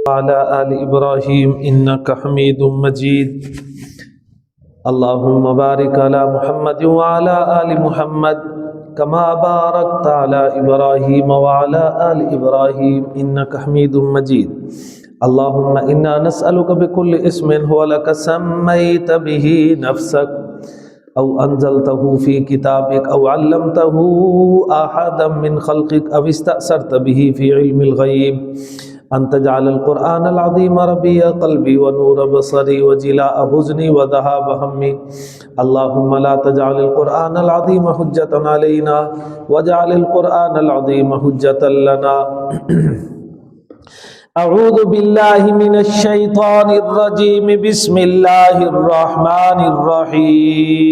وعلى آل إبراهيم إنك حميد مجيد اللهم بارك على محمد وعلى آل محمد كما باركت على إبراهيم وعلى آل إبراهيم إنك حميد مجيد اللهم إنا نسألك بكل اسم هو لك سميت به نفسك أو أنزلته في كتابك أو علمته أحدا من خلقك أو استأثرت به في علم الغيب أن تجعل القرآن العظيم ربيع قلبي ونور بصري وجلاء حزني وذهاب همي اللهم لا تجعل القرآن العظيم حجة علينا واجعل القرآن العظيم حجة لنا أعوذ بالله من الشيطان الرجيم بسم الله الرحمن الرحيم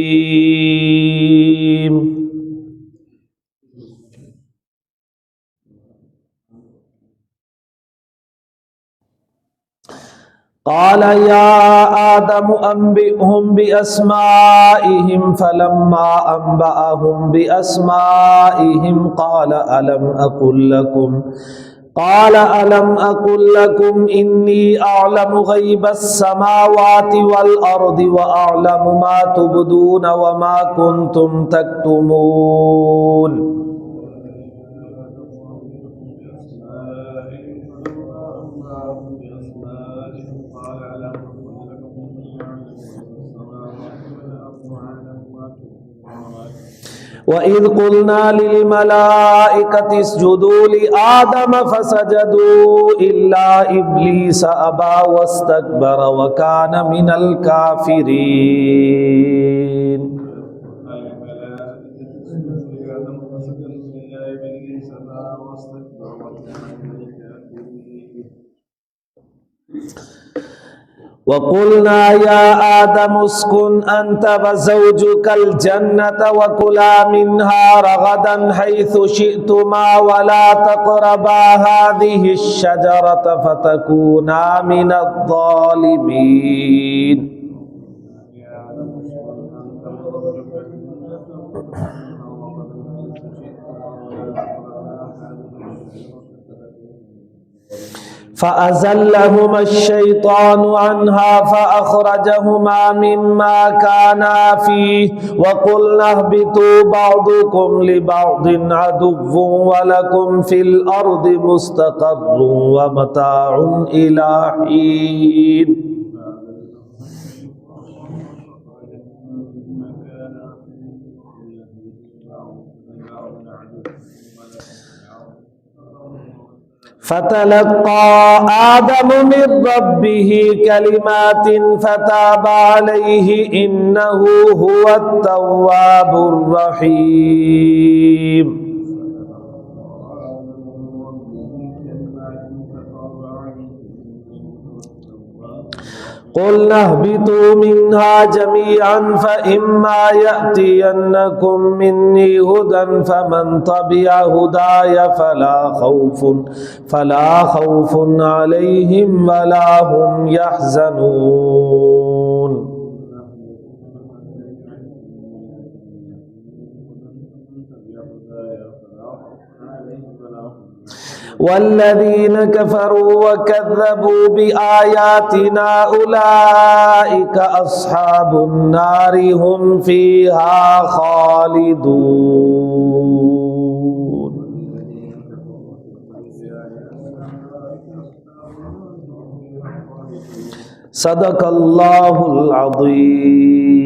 قال يا آدم أنبئهم بأسمائهم فلما أنبأهم بأسمائهم قال ألم أقل لكم إني أعلم غيب السماوات والأرض وأعلم ما تبدون وما كنتم تكتمون وَإِذْ قُلْنَا لِلْمَلَائِكَةِ اسْجُدُوا لِآدَمَ فَسَجَدُوا إِلَّا إِبْلِيسَ أَبَى وَاسْتَكْبَرَ وَكَانَ مِنَ الْكَافِرِينَ وقلنا يا آدم اسكن أنت وزوجك الجنة وكلا منها رغدا حيث شئتما ولا تقربا هذه الشجرة فتكونا من الظالمين فأزلهما الشيطان عنها فأخرجهما مما كانا فيه وقلنا اهبطوا بعضكم لبعض عدو ولكم في الأرض مستقر ومتاع إلى حين فتلقى آدم من ربه كلمات فتاب عليه إنه هو التواب الرحيم قلنا اهبطوا منها جميعا فإما يأتينكم مني هدى فمن تبع هداي فلا خوف عليهم ولا هم يحزنون والذين كفروا وكذبوا بآياتنا أولئك أصحاب النار هم فيها خالدون صدق الله العظيم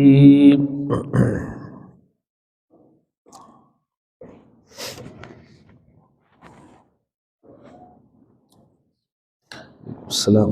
السلام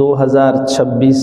2026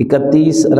31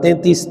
33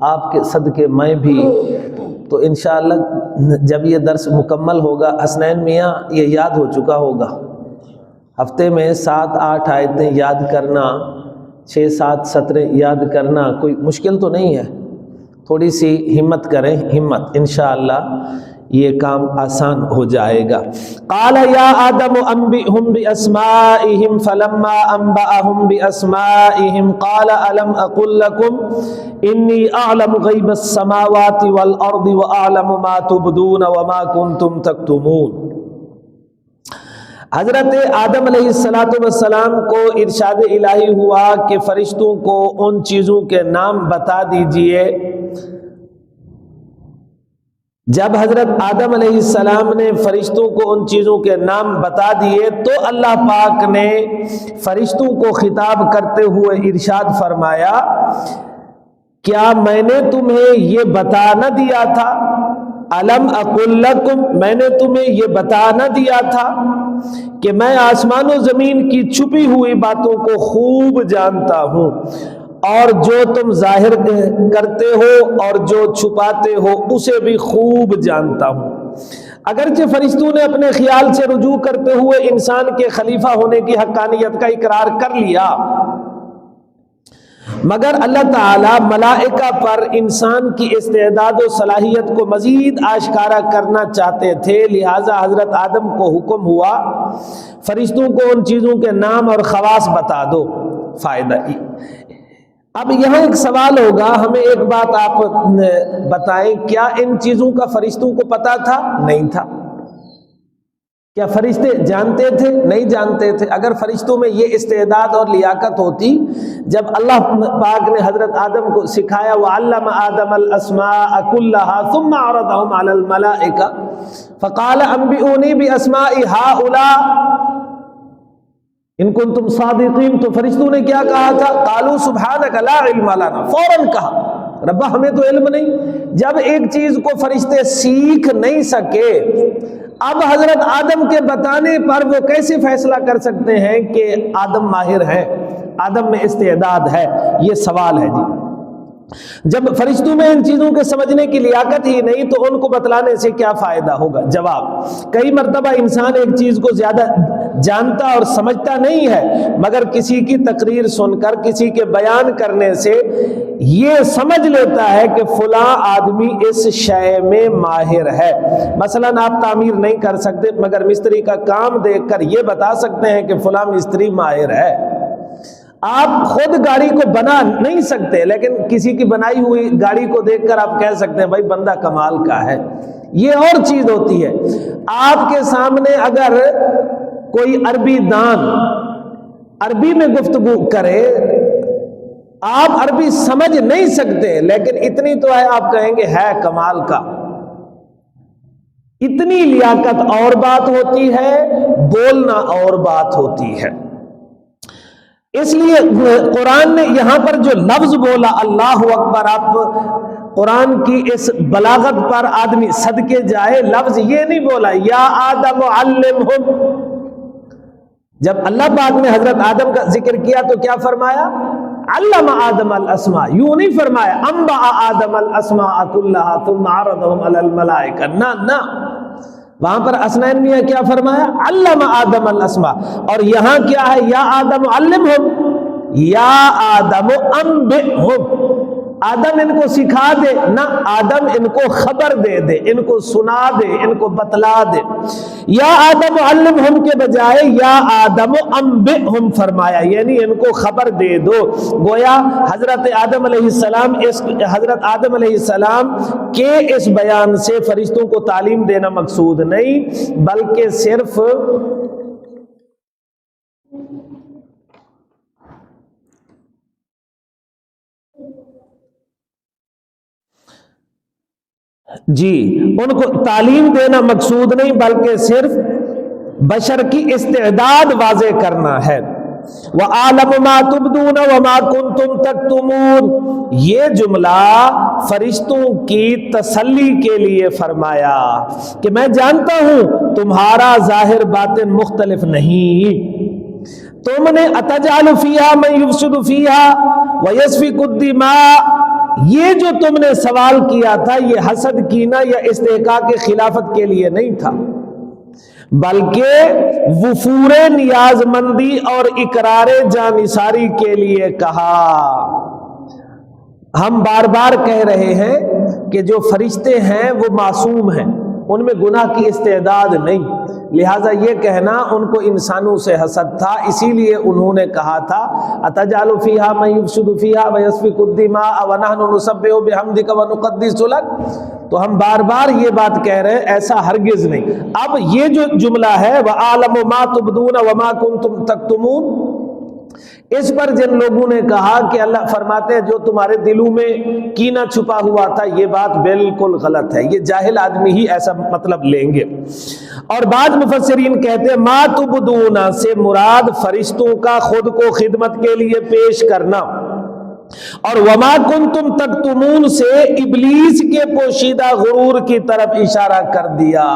آپ کے صدقے میں بھی۔ تو انشاءاللہ جب یہ درس مکمل ہوگا حسنین میاں یہ یاد ہو چکا ہوگا، ہفتے میں 7-8 آیتیں یاد کرنا، 6-7 سطریں یاد کرنا کوئی مشکل تو نہیں ہے، تھوڑی سی ہمت کریں، ہمت، انشاءاللہ یہ کام آسان ہو جائے گا۔ قال یا آدم انبئہم باسمائہم فلما انبأہم باسمائہم قال الم اقل لکم انی اعلم غیب السماوات والارض واعلم ما تبدون وما کنتم تکتمون۔ حضرت آدم علیہ السلام کو ارشاد الہی ہوا کہ فرشتوں کو ان چیزوں کے نام بتا دیجئے۔ جب حضرت آدم علیہ السلام نے فرشتوں کو ان چیزوں کے نام بتا دیے تو اللہ پاک نے فرشتوں کو خطاب کرتے ہوئے ارشاد فرمایا، کیا میں نے تمہیں یہ بتا نہ دیا تھا؟ الم اقل لکم، میں نے تمہیں یہ بتا نہ دیا تھا کہ میں آسمان و زمین کی چھپی ہوئی باتوں کو خوب جانتا ہوں، اور جو تم ظاہر کرتے ہو اور جو چھپاتے ہو اسے بھی خوب جانتا ہوں۔ اگرچہ فرشتوں نے اپنے خیال سے رجوع کرتے ہوئے انسان کے خلیفہ ہونے کی حقانیت کا اقرار کر لیا، مگر اللہ تعالی ملائکہ پر انسان کی استعداد و صلاحیت کو مزید آشکارا کرنا چاہتے تھے، لہٰذا حضرت آدم کو حکم ہوا فرشتوں کو ان چیزوں کے نام اور خواص بتا دو۔ فائدہ اب یہاں ایک سوال ہوگا، ہمیں ایک بات آپ بتائیں، کیا ان چیزوں کا فرشتوں کو پتا تھا؟ نہیں تھا۔ کیا فرشتے جانتے تھے؟ نہیں جانتے تھے۔ اگر فرشتوں میں یہ استعداد اور لیاقت ہوتی، جب اللہ پاک نے حضرت آدم کو سکھایا وَعَلَّمَ آدَمَ الْأَسْمَاءَ كُلَّهَا ثُمَّ عَرَضَهُمْ عَلَى الْمَلَائِكَةِ فَقَالَ أَنبِئُونِي بِأَسْمَاءِ هَؤُلَاءِ ان کنتم صادقین، تو فرشتوں نے کیا کہا تھا؟ قالوا سبحانک لا علم لنا، فوراً کہا ربا ہمیں تو علم نہیں۔ جب ایک چیز کو فرشتے سیکھ نہیں سکے، اب حضرت آدم کے بتانے پر وہ کیسے فیصلہ کر سکتے ہیں کہ آدم ماہر ہے، آدم میں استعداد ہے؟ یہ سوال ہے جی۔ جب فرشتوں میں ان چیزوں کے سمجھنے کی لیاقت ہی نہیں تو ان کو بتلانے سے کیا فائدہ ہوگا؟ جواب، کئی مرتبہ انسان ایک چیز کو زیادہ جانتا اور سمجھتا نہیں ہے، مگر کسی کی تقریر سن کر، کسی کے بیان کرنے سے یہ سمجھ لیتا ہے کہ فلاں آدمی اس شے میں ماہر ہے۔ مثلا آپ تعمیر نہیں کر سکتے، مگر مستری کا کام دیکھ کر یہ بتا سکتے ہیں کہ فلاں مستری ماہر ہے۔ آپ خود گاڑی کو بنا نہیں سکتے، لیکن کسی کی بنائی ہوئی گاڑی کو دیکھ کر آپ کہہ سکتے ہیں بھائی بندہ کمال کا ہے۔ یہ اور چیز ہوتی ہے۔ آپ کے سامنے اگر کوئی عربی دان عربی میں گفتگو کرے، آپ عربی سمجھ نہیں سکتے، لیکن اتنی تو ہے آپ کہیں گے ہے کمال کا۔ اتنی لیاقت اور بات ہوتی ہے، بولنا اور بات ہوتی ہے۔ اس لیے قرآن نے یہاں پر جو لفظ بولا اللہ اکبر، آپ قرآن کی اس بلاغت پر آدمی صدقے جائے، لفظ یہ نہیں بولا یا آدم علمہم۔ جب اللہ پاک نے حضرت آدم کا ذکر کیا تو کیا فرمایا؟ علم آدم الاسماء، یوں نہیں فرمایا انبأ آدم الاسماء كلها ثم عرضهم على الملائکہ، نہ وہاں پر حسنین میاں کیا فرمایا؟ علم آدم الاسماء۔ اور یہاں کیا ہے؟ یا آدم علمہم، یا آدم انبئہم، آدم ان کو سکھا دے، نہ آدم ان کو خبر دے دے، ان کو سنا دے، ان کو بتلا دے۔ یا آدم علمہم کے بجائے یا آدم انبئہم فرمایا، یعنی ان کو خبر دے دو۔ گویا حضرت آدم علیہ السلام حضرت آدم علیہ السلام کے اس بیان سے فرشتوں کو تعلیم دینا مقصود نہیں، بلکہ صرف ان کو تعلیم دینا مقصود نہیں، بلکہ صرف بشر کی استعداد واضح کرنا ہے۔ وَعَالَمُ مَا تُبْدُونَ وَمَا كُنْتُمْ تَكْتُمُونَ، یہ جملہ فرشتوں کی تسلی کے لیے فرمایا کہ میں جانتا ہوں تمہارا ظاہر باطن مختلف نہیں۔ تم نے أَتَجْعَلُ فِيهَا مَن يُفْسِدُ فِيهَا وَيَسْفِكُ الدِّمَاءَ، یہ جو تم نے سوال کیا تھا یہ حسد کینہ یا استحقاق خلافت کے لیے نہیں تھا، بلکہ وفور نیاز مندی اور اقرار جانثاری کے لیے کہا۔ ہم بار بار کہہ رہے ہیں کہ جو فرشتے ہیں وہ معصوم ہیں، ان میں گناہ کی استعداد نہیں، لہٰذا یہ کہنا ان کو انسانوں سے حسد تھا، اسی لیے انہوں نے کہا تھا اتجعل فیہا من یفسد فیہا ویسفک الدماء ونحن نسبح بحمدک ونقدس لک۔ تو ہم بار بار یہ بات کہہ رہے ہیں، ایسا ہرگز نہیں۔ اب یہ جو جملہ ہے وَأَعْلَمُ مَا تُبْدُونَ وَمَا كُنْتُمْ تَكْتُمُونَ، اس پر جن لوگوں نے کہا کہ اللہ فرماتے ہیں جو تمہارے دلوں میں کینہ چھپا ہوا تھا، یہ بات بالکل غلط ہے، یہ جاہل آدمی ہی ایسا مطلب لیں گے۔ اور بعض مفسرین کہتے ہیں ما تبدون سے مراد فرشتوں کا خود کو خدمت کے لیے پیش کرنا، اور وما کنتم تکتمون سے ابلیس کے پوشیدہ غرور کی طرف اشارہ کر دیا۔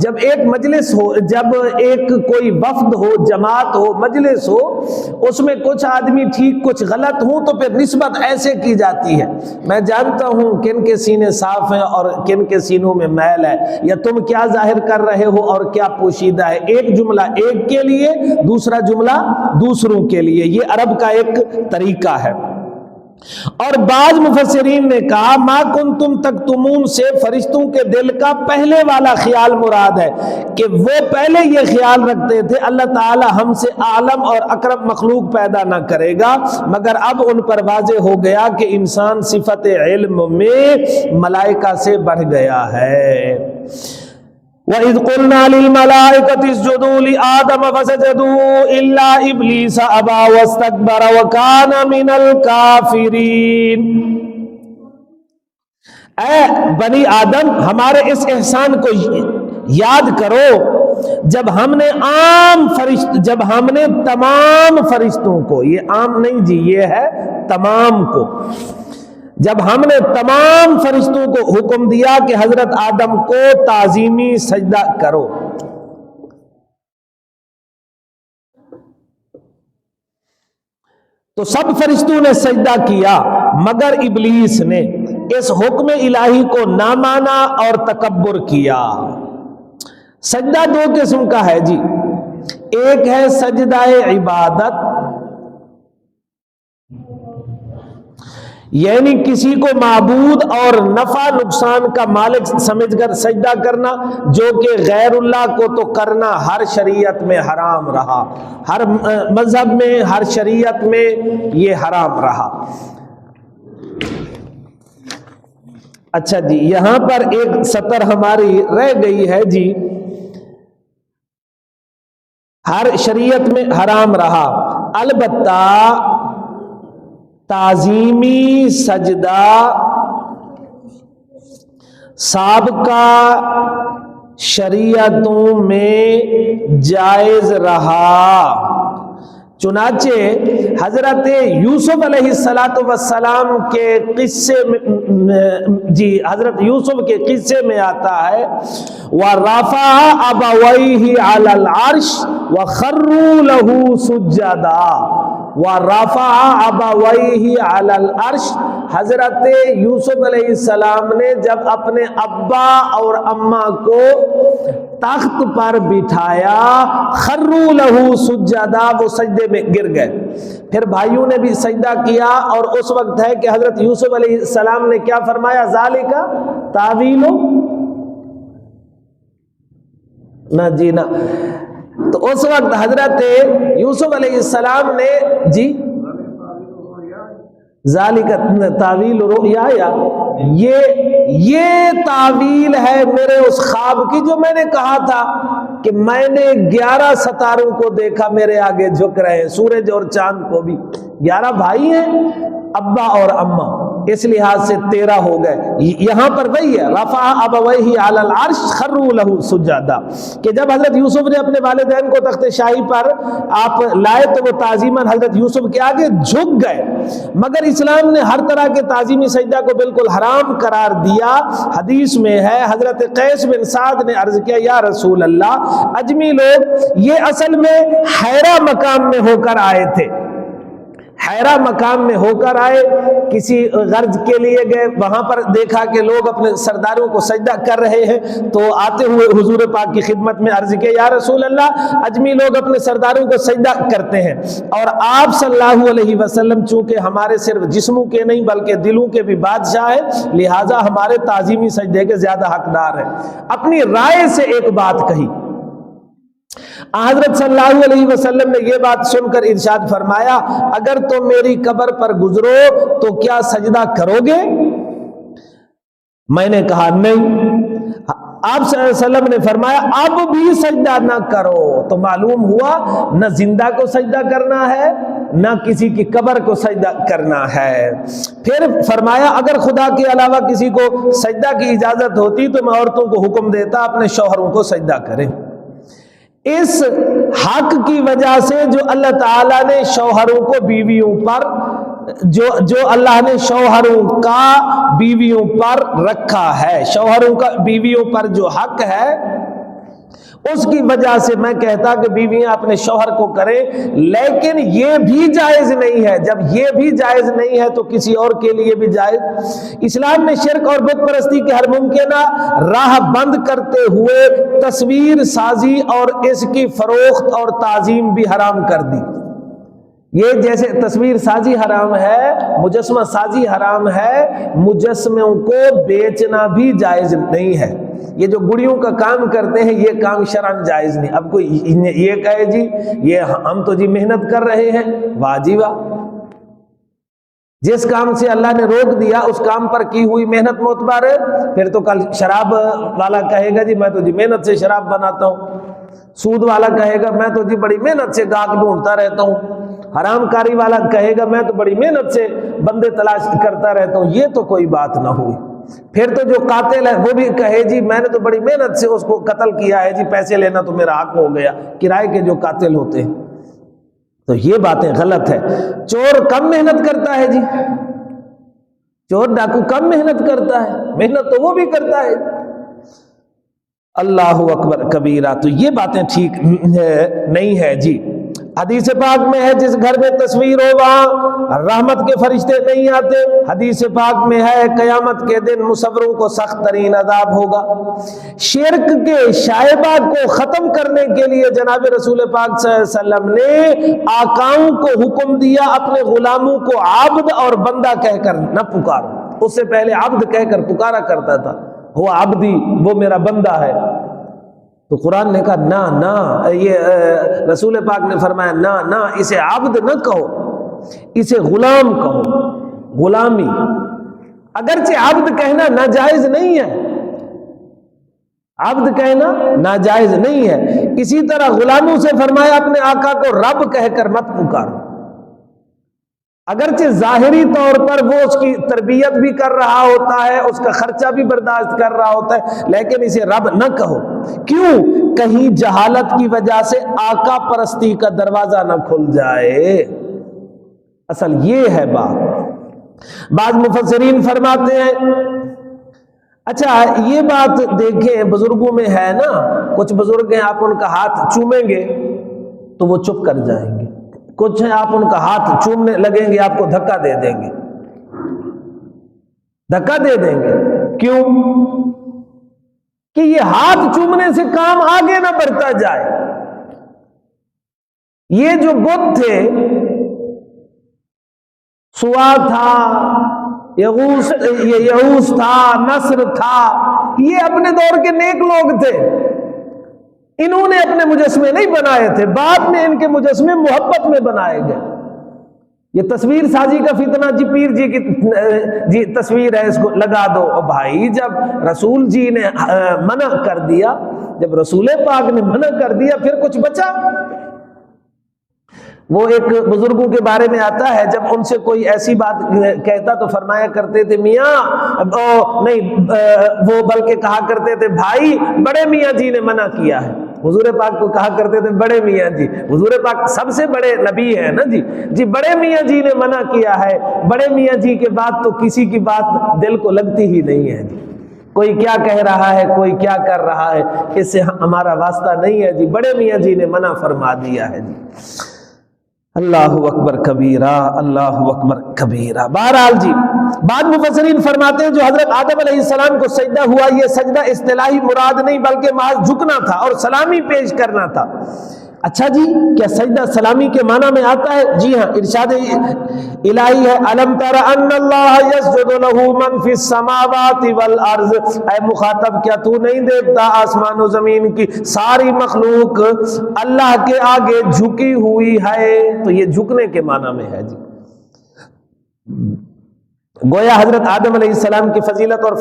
جب ایک مجلس ہو، جب ایک کوئی وفد ہو، جماعت ہو، مجلس ہو، اس میں کچھ آدمی ٹھیک کچھ غلط ہوں تو پھر نسبت ایسے کی جاتی ہے، میں جانتا ہوں کن کے سینے صاف ہیں اور کن کے سینوں میں میل ہے، یا تم کیا ظاہر کر رہے ہو اور کیا پوشیدہ ہے۔ ایک جملہ ایک کے لیے، دوسرا جملہ دوسروں کے لیے، یہ عرب کا ایک طریقہ ہے۔ اور بعض مفسرین نے کہا ما کنتم تکتمون سے فرشتوں کے دل کا پہلے والا خیال مراد ہے، کہ وہ پہلے یہ خیال رکھتے تھے اللہ تعالی ہم سے اعلم اور اکرم مخلوق پیدا نہ کرے گا، مگر اب ان پر واضح ہو گیا کہ انسان صفت علم میں ملائکہ سے بڑھ گیا ہے۔ وَإِذْ قُلْنَا لِلْمَلَائِكَةِ اسْجُدُوا لِآدَمَ فَسَجَدُوا إِلَّا إِبْلِيسَ أَبَى وَاسْتَكْبَرَ وَكَانَ مِنَ الْكَافِرِينَ۔ اے بنی آدم، ہمارے اس احسان کو یاد کرو جب ہم نے تمام فرشتوں کو، یہ عام نہیں جی، یہ ہے تمام کو، جب ہم نے تمام فرشتوں کو حکم دیا کہ حضرت آدم کو تعظیمی سجدہ کرو۔ تو سب فرشتوں نے سجدہ کیا مگر ابلیس نے اس حکم الہی کو نہ مانا اور تکبر کیا۔ سجدہ دو قسم کا ہے جی، ایک ہے سجدہ عبادت، یعنی کسی کو معبود اور نفع نقصان کا مالک سمجھ کر سجدہ کرنا، جو کہ غیر اللہ کو تو کرنا ہر شریعت میں حرام رہا، ہر مذہب میں، ہر شریعت میں یہ حرام رہا۔ اچھا جی، یہاں پر ایک سطر ہماری رہ گئی ہے جی، ہر شریعت میں حرام رہا، البتہ تعظیمی سجدہ سابقہ شریعتوں میں جائز رہا۔ چنانچہ حضرت یوسف علیہ السلام کے قصے میں جی، حضرت یوسف کے قصے میں آتا ہے وَرَفَعَ أَبَوَيْهِ عَلَى الْعَرْشِ وَخَرُّوا لَهُ سُجَّدًا۔ وَرَفَعَ أَبَوَيْهِ عَلَى الْعَرْشِ، حضرت یوسف علیہ السلام نے جب اپنے ابا اور اماں کو تخت پر بٹھایا، خروا لہو سجدہ، وہ سجدے میں گر گئے، پھر بھائیوں نے بھی سجدہ کیا، اور اس وقت ہے کہ حضرت یوسف علیہ السلام نے کیا فرمایا، ذالک تاویل نہ جینا۔ تو اس وقت حضرت یوسف علیہ السلام نے جی ذالک تعویل رؤیا، یہ تعویل ہے میرے اس خواب کی جو میں نے کہا تھا کہ میں نے 11 ستاروں کو دیکھا میرے آگے جھک رہے ہیں، سورج اور چاند کو بھی، 11 بھائی ہیں ابا اور اماں، اس لحاظ سے 13 ہو گئے۔ یہاں پر وہی ہے رفع ابویہ علی العرش خروا لہ سجدا، کہ جب حضرت یوسف نے اپنے والدین کو تخت شاہی پر آپ لائے تو وہ تعظیماً حضرت یوسف کے آگے جھک گئے، مگر اسلام نے ہر طرح کے تعظیمی سجدہ کو بالکل حرام قرار دیا۔ حدیث میں ہے حضرت قیس بن سعد نے عرض کیا یا رسول اللہ، عجمی لوگ یہ اصل میں حیرہ مقام میں ہو کر آئے تھے، حیرہ مقام میں ہو کر آئے، کسی غرض کے لیے گئے، وہاں پر دیکھا کہ لوگ اپنے سرداروں کو سجدہ کر رہے ہیں، تو آتے ہوئے حضور پاک کی خدمت میں عرض کیا یا رسول اللہ، اجمی لوگ اپنے سرداروں کو سجدہ کرتے ہیں، اور آپ صلی اللہ علیہ وسلم چونکہ ہمارے صرف جسموں کے نہیں بلکہ دلوں کے بھی بادشاہ ہیں، لہٰذا ہمارے تعظیمی سجدے کے زیادہ حقدار ہیں۔ اپنی رائے سے ایک بات کہی۔ حضرت صلی اللہ علیہ وسلم نے یہ بات سن کر ارشاد فرمایا اگر تم میری قبر پر گزرو تو کیا سجدہ کرو گے؟ میں نے کہا نہیں۔ آپ صلی اللہ علیہ وسلم نے فرمایا اب بھی سجدہ نہ کرو۔ تو معلوم ہوا نہ زندہ کو سجدہ کرنا ہے نہ کسی کی قبر کو سجدہ کرنا ہے۔ پھر فرمایا اگر خدا کے علاوہ کسی کو سجدہ کی اجازت ہوتی تو میں عورتوں کو حکم دیتا اپنے شوہروں کو سجدہ کریں۔ اس حق کی وجہ سے جو اللہ تعالیٰ نے شوہروں کو بیویوں پر جو اللہ نے شوہروں کا بیویوں پر رکھا ہے، شوہروں کا بیویوں پر جو حق ہے، اس کی وجہ سے میں کہتا کہ بیویاں اپنے شوہر کو کریں، لیکن یہ بھی جائز نہیں ہے۔ جب یہ بھی جائز نہیں ہے تو کسی اور کے لیے بھی جائز۔ اسلام نے شرک اور بت پرستی کے ہر ممکنہ راہ بند کرتے ہوئے تصویر سازی اور اس کی فروخت اور تعظیم بھی حرام کر دی۔ یہ جیسے تصویر سازی حرام ہے، مجسمہ سازی حرام ہے، مجسموں کو بیچنا بھی جائز نہیں ہے۔ یہ جو گڑیوں کا کام کرتے ہیں یہ کام شرعاً جائز نہیں۔ اب کوئی یہ کہے جی یہ ہم تو جی محنت کر رہے ہیں، واہ جی واہ، جس کام سے اللہ نے روک دیا اس کام پر کی ہوئی محنت معتبر ہے۔ پھر تو کل شراب والا کہے گا جی میں تو جی محنت سے شراب بناتا ہوں، سود والا کہے گا میں تو جی بڑی محنت سے گاہک ڈھونڈتا رہتا ہوں، حرام کاری والا کہے گا میں تو بڑی محنت سے بندے تلاش کرتا رہتا ہوں۔ یہ تو کوئی بات نہ ہوئی۔ پھر تو جو قاتل ہے وہ بھی کہے جی میں نے تو بڑی محنت سے اس کو قتل کیا ہے، جی پیسے لینا تو میرا حق ہو گیا، کرائے کے جو قاتل ہوتے ہیں۔ تو یہ باتیں غلط ہے۔ چور کم محنت کرتا ہے جی، چور ڈاکو کم محنت کرتا ہے، محنت تو وہ بھی کرتا ہے۔ اللہ اکبر کبیرہ۔ تو یہ باتیں ٹھیک نہیں ہے جی۔ حدیث پاک میں ہے جس گھر میں تصویر ہو وہاں رحمت کے فرشتے نہیں آتے۔ حدیث پاک میں ہے قیامت کے دن مصوروں کو سخت ترین عذاب ہوگا۔ شرک کے شائبہ کو ختم کرنے کے لیے جناب رسول پاک صلی اللہ علیہ وسلم نے آقاؤں کو حکم دیا اپنے غلاموں کو عبد اور بندہ کہہ کر نہ پکارو۔ اس سے پہلے عبد کہہ کر پکارا کرتا تھا، وہ عبدی، وہ میرا بندہ ہے۔ تو قرآن نے کہا نہ نہ، یہ رسول پاک نے فرمایا نہ نہ، اسے عبد نہ کہو، اسے غلام کہو، غلامی۔ اگرچہ عبد کہنا ناجائز نہیں ہے، عبد کہنا ناجائز نہیں ہے، اسی طرح غلاموں سے فرمایا اپنے آقا کو رب کہہ کر مت پکارو۔ اگرچہ ظاہری طور پر وہ اس کی تربیت بھی کر رہا ہوتا ہے، اس کا خرچہ بھی برداشت کر رہا ہوتا ہے، لیکن اسے رب نہ کہو۔ کیوں؟ کہیں جہالت کی وجہ سے آقا پرستی کا دروازہ نہ کھل جائے۔ اصل یہ ہے بات۔ بعض مفسرین فرماتے ہیں اچھا یہ بات دیکھیں بزرگوں میں ہے نا، کچھ بزرگ ہیں آپ ان کا ہاتھ چومیں گے تو وہ چپ کر جائیں گے، کچھ ہیں آپ ان کا ہاتھ چومنے لگیں گے آپ کو دھکا دے دیں گے، دھکا دے دیں گے۔ کیوں؟ کہ یہ ہاتھ چومنے سے کام آگے نہ بڑھتا جائے۔ یہ جو بت تھے، سوا تھا، یغوث تھا، نصر تھا، یہ اپنے دور کے نیک لوگ تھے، انہوں نے اپنے مجسمے نہیں بنائے تھے، بعد میں ان کے مجسمے محبت میں بنائے گئے۔ یہ تصویر سازی کا فتنہ، جی پیر جی کی تصویر ہے اس کو لگا دو۔ اور بھائی جب رسول جی نے منع کر دیا، جب رسول پاک نے منع کر دیا پھر کچھ بچا؟ وہ ایک بزرگوں کے بارے میں آتا ہے جب ان سے کوئی ایسی بات کہتا تو فرمایا کرتے تھے میاں نہیں، وہ بلکہ کہا کرتے تھے بھائی بڑے میاں جی نے منع کیا ہے۔ حضور پاک کو کہا کرتے تھے بڑے میاں جی، حضور پاک سب سے بڑے نبی ہیں نا جی بڑے میاں جی نے منع کیا ہے۔ بڑے میاں جی کے بعد تو کسی کی بات دل کو لگتی ہی نہیں ہے جی، کوئی کیا کہہ رہا ہے، کوئی کیا کر رہا ہے، اس سے ہمارا واسطہ نہیں ہے جی، بڑے میاں جی نے منع فرما دیا ہے جی۔ اللہ اکبر کبیرہ، اللہ اکبر کبیرہ۔ بہرحال جی، بعض مفسرین فرماتے ہیں جو حضرت آدم علیہ السلام کو سجدہ ہوا، یہ سجدہ اصطلاحی مراد نہیں بلکہ محض جھکنا تھا اور سلامی پیش کرنا تھا۔ اچھا جی، کیا سجدہ سلامی کے معنی میں آتا ہے؟ جی ہاں، ارشاد الہی ہے الم تر ان اللہ یسجد لہ من فی السماوات والارض، اے مخاطب کیا تو نہیں دیکھتا آسمان و زمین کی ساری مخلوق اللہ کے آگے جھکی ہوئی ہے؟ تو یہ جھکنے کے معنی میں ہے جی۔ گویا حضرت آدم علیہ السلام کی فضیلت اور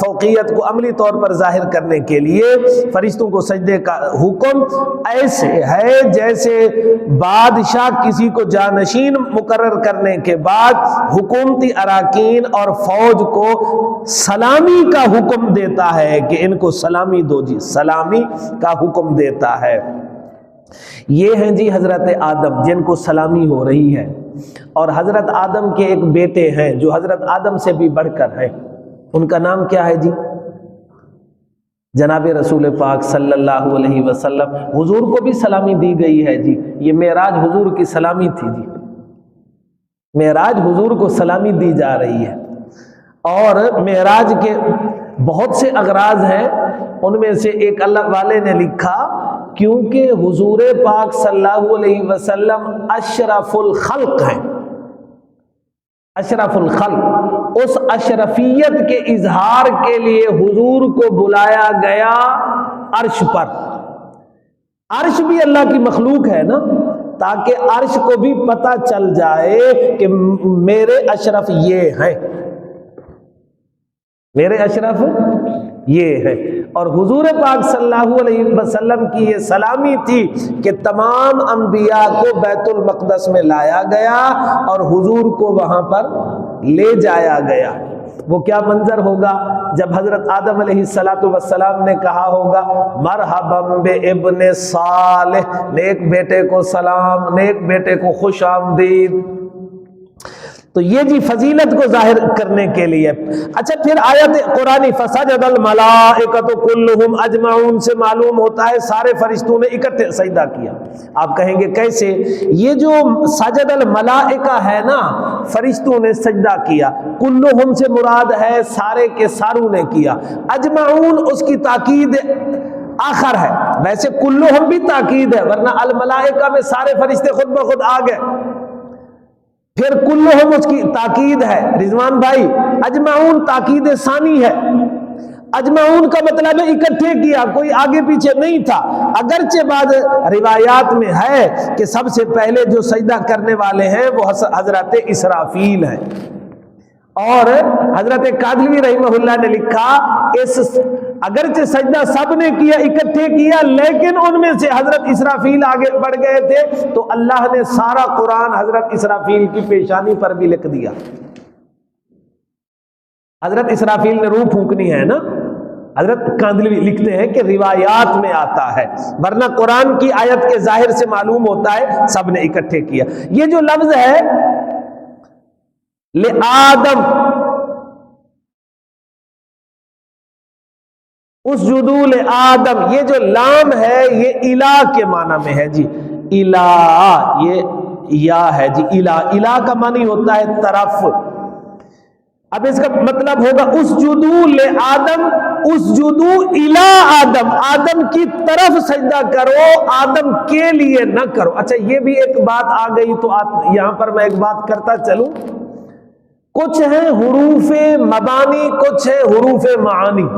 فوقیت کو عملی طور پر ظاہر کرنے کے لیے فرشتوں کو سجدے کا حکم ایسے ہے جیسے بادشاہ کسی کو جانشین مقرر کرنے کے بعد حکومتی اراکین اور فوج کو سلامی کا حکم دیتا ہے کہ ان کو سلامی دو جی، سلامی کا حکم دیتا ہے۔ یہ ہیں جی حضرت آدم جن کو سلامی ہو رہی ہے، اور حضرت آدم کے ایک بیٹے ہیں جو حضرت آدم سے بھی بڑھ کر ہیں، ان کا نام کیا ہے جی؟ جناب رسول پاک صلی اللہ علیہ وسلم۔ حضور کو بھی سلامی دی گئی ہے جی، یہ معراج حضور کی سلامی تھی جی، معراج حضور کو سلامی دی جا رہی ہے۔ اور معراج کے بہت سے اغراض ہیں، ان میں سے ایک اللہ والے نے لکھا کیونکہ حضور پاک صلی اللہ علیہ وسلم اشرف الخلق ہیں، اشرف الخلق، اس اشرفیت کے اظہار کے لیے حضور کو بلایا گیا عرش پر۔ عرش بھی اللہ کی مخلوق ہے نا، تاکہ عرش کو بھی پتہ چل جائے کہ میرے اشرف یہ ہیں، میرے اشرف یہ ہے۔ اور حضور پاک صلی اللہ علیہ وسلم کی یہ سلامی تھی کہ تمام انبیاء کو بیت المقدس میں لایا گیا اور حضور کو وہاں پر لے جایا گیا۔ وہ کیا منظر ہوگا جب حضرت آدم علیہ السلام نے کہا ہوگا مرحبا بابن صالح، نیک بیٹے کو سلام، نیک بیٹے کو خوش آمدید۔ تو یہ جی فضیلت کو ظاہر کرنے کے لیے۔ اچھا، پھر آیت قرآنی فسجد الملائکۃ کلہم اجمعون سے معلوم ہوتا ہے سارے فرشتوں نے اکٹھے سجدہ کیا۔ آپ کہیں گے کیسے؟ یہ جو سجد الملائکہ ہے نا، فرشتوں نے سجدہ کیا، کلہم سے مراد ہے سارے کے ساروں نے کیا، اجمعون اس کی تاکید آخر ہے، ویسے کلہم بھی تاکید ہے ورنہ الملائکہ میں سارے فرشتے خود بخود آ گئے، پھر کلہم اس کی تاکید ہے۔ رضوان بھائی، اجمعون تاکید ثانی ہے، اجمعون کا مطلب ہے اکٹھے کیا، کوئی آگے پیچھے نہیں تھا۔ اگرچہ بعض روایات میں ہے کہ سب سے پہلے جو سجدہ کرنے والے ہیں وہ حضرت اسرافیل ہیں، اور حضرت قادلوی رحمہ اللہ نے لکھا اگرچہ سجدہ سب نے کیا، اکٹھے کیا، لیکن ان میں سے حضرت اسرافیل آگے بڑھ گئے تھے تو اللہ نے سارا قرآن حضرت اسرافیل کی پیشانی پر بھی لکھ دیا۔ حضرت اسرافیل نے روح پھونکنی ہے نا، حضرت قادلوی لکھتے ہیں کہ روایات میں آتا ہے، ورنہ قرآن کی آیت کے ظاہر سے معلوم ہوتا ہے سب نے اکٹھے کیا۔ یہ جو لفظ ہے لآدم، اسجدوا لآدم، یہ جو لام ہے یہ الہ کے معنی میں ہے جی، الہ، یہ یا ہے جی، الہ، الہ کا معنی ہوتا ہے طرف۔ اب اس کا مطلب ہوگا اسجدوا لآدم، اسجدوا الی آدم، آدم کی طرف سجدہ کرو، آدم کے لیے نہ کرو۔ اچھا، یہ بھی ایک بات آ گئی تو یہاں پر میں ایک بات کرتا چلوں، کچھ ہیں حروف مبانی، کچھ ہیں حروف معانی۔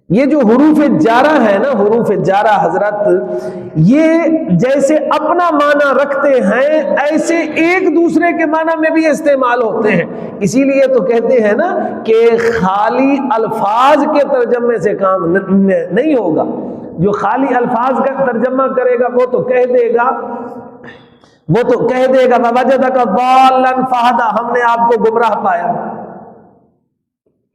یہ جو حروف جارہ ہے نا، حروف جارہ حضرت یہ جیسے اپنا معنی رکھتے ہیں ایسے ایک دوسرے کے معنی میں بھی استعمال ہوتے ہیں، اسی لیے تو کہتے ہیں نا کہ خالی الفاظ کے ترجمے سے کام نہیں ہوگا، جو خالی الفاظ کا ترجمہ کرے گا وہ تو کہہ دے گا وَوَجَدَكَ ضَالًّا فَهَدَىٰ، ہم نے آپ کو گمراہ پایا،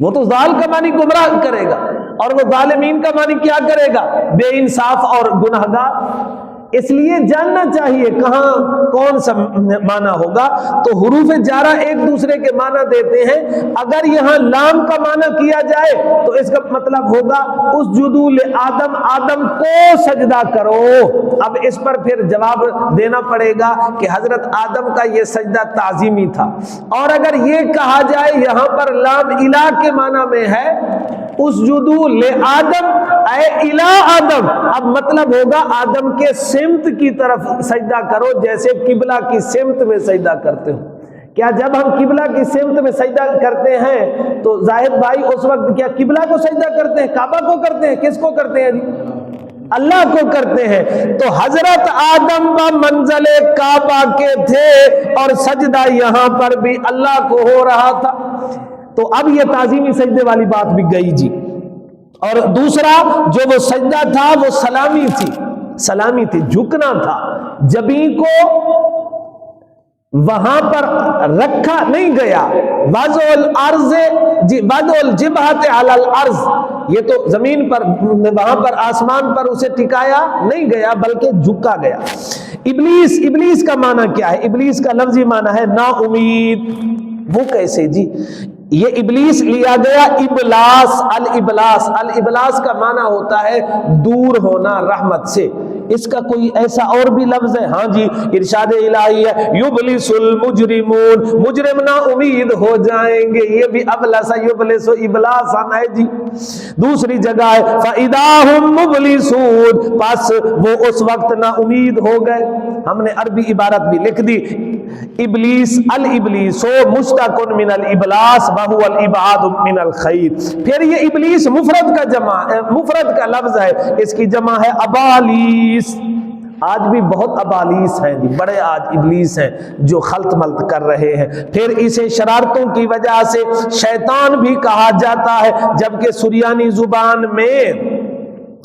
وہ تو ضال کا معنی گمراہ کرے گا، اور وہ ظالمین کا معنی کیا کرے گا؟ بے انصاف اور گناہگار۔ اس لیے جاننا چاہیے کہاں کون سا معنی ہوگا. تو حروف جارہ ایک دوسرے کے معنی دیتے ہیں. اگر یہاں لام کا معنی کیا جائے تو اس کا مطلب ہوگا اسجدوا لآدم، آدم کو سجدہ کرو. اب اس پر پھر جواب دینا پڑے گا کہ حضرت آدم کا یہ سجدہ تعظیمی تھا. اور اگر یہ کہا جائے یہاں پر لام الہ کے معنی میں ہے اسجدوا لآدم اے الہ آدم، اب مطلب ہوگا آدم کے سمت کی طرف سجدہ کرو جیسے قبلہ کی سمت میں سجدہ کرتے ہو. کیا جب ہم قبلہ کی سمت میں سجدہ کرتے ہیں تو زاہد بھائی اس وقت کیا قبلہ کو سجدہ کرتے ہیں، کعبہ کو کرتے ہیں، کس کو کرتے ہیں جی؟ اللہ کو کرتے ہیں. تو حضرت آدم منزل کعبہ کے تھے اور سجدہ یہاں پر بھی اللہ کو ہو رہا تھا. تو اب یہ تعظیمی سجدے والی بات بھی گئی جی. اور دوسرا جو وہ سجدہ تھا وہ سلامی تھی، سلامی تھی، جھکنا تھا. جبیں کو وہاں پر رکھا نہیں گیا. وضع الارض وضع الجبہۃ علی الارض، یہ تو زمین پر وہاں پر آسمان پر اسے ٹکایا نہیں گیا بلکہ جھکا گیا. ابلیس، ابلیس کا معنی کیا ہے؟ ابلیس کا لفظی معنی ہے نا امید. وہ کیسے جی؟ یہ ابلیس لیا گیا ابلاس، الابلاس. الابلاس کا معنی ہوتا ہے دور ہونا رحمت سے. اس کا کوئی ایسا اور بھی لفظ ہے؟ ہاں جی، ارشاد الہی ہے یبلس المجرمون، مجرم نا امید ہو جائیں گے. یہ بھی ابلس یبلس ابلاس آنا ہے جی. دوسری جگہ ہے فَإِذَا هُمْ مُبْلِسُونَ، پس وہ اس وقت نا امید ہو گئے. ہم نے عربی عبارت بھی لکھ دی. ابلیس، الابلیس مشتق من الابلاس وهو الابعاد من الخیر. پھر یہ ابلیس مفرد کا جمع، مفرد کا لفظ ہے، اس کی جمع ہے ابالیس. آج بھی بہت ابالیس ہیں جی، بڑے آج ابلیس ہیں جو خلط ملط کر رہے ہیں. پھر اسے شرارتوں کی وجہ سے شیطان بھی کہا جاتا ہے، جبکہ سریانی زبان میں،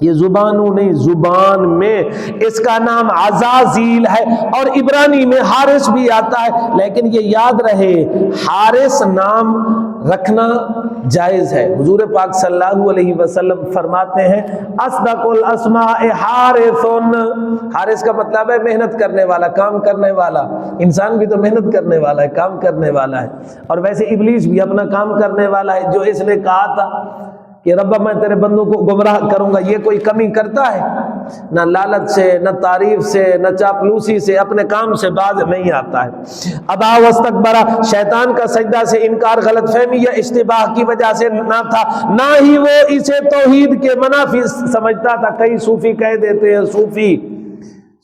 یہ زبانوں نہیں زبان میں اس کا نام عزازیل ہے، اور عبرانی میں حارس بھی آتا ہے. لیکن یہ یاد رہے حارس نام رکھنا جائز ہے. حضور پاک صلی اللہ علیہ وسلم فرماتے ہیں اصدق الاسماء حارث. حارث کا مطلب ہے محنت کرنے والا، کام کرنے والا. انسان بھی تو محنت کرنے والا ہے، کام کرنے والا ہے. اور ویسے ابلیس بھی اپنا کام کرنے والا ہے. جو اس نے کہا تھا کہ رب میں تیرے بندوں کو گمراہ کروں گا، یہ کوئی کمی کرتا ہے؟ نہ لالچ سے، نہ تعریف سے، نہ چاپلوسی سے، اپنے کام سے باز نہیں آتا ہے. ابا واستکبرا، شیطان کا سجدہ سے انکار غلط فہمی یا اشتباہ کی وجہ سے نہ تھا، نہ ہی وہ اسے توحید کے منافی سمجھتا تھا. کئی صوفی کہہ دیتے ہیں،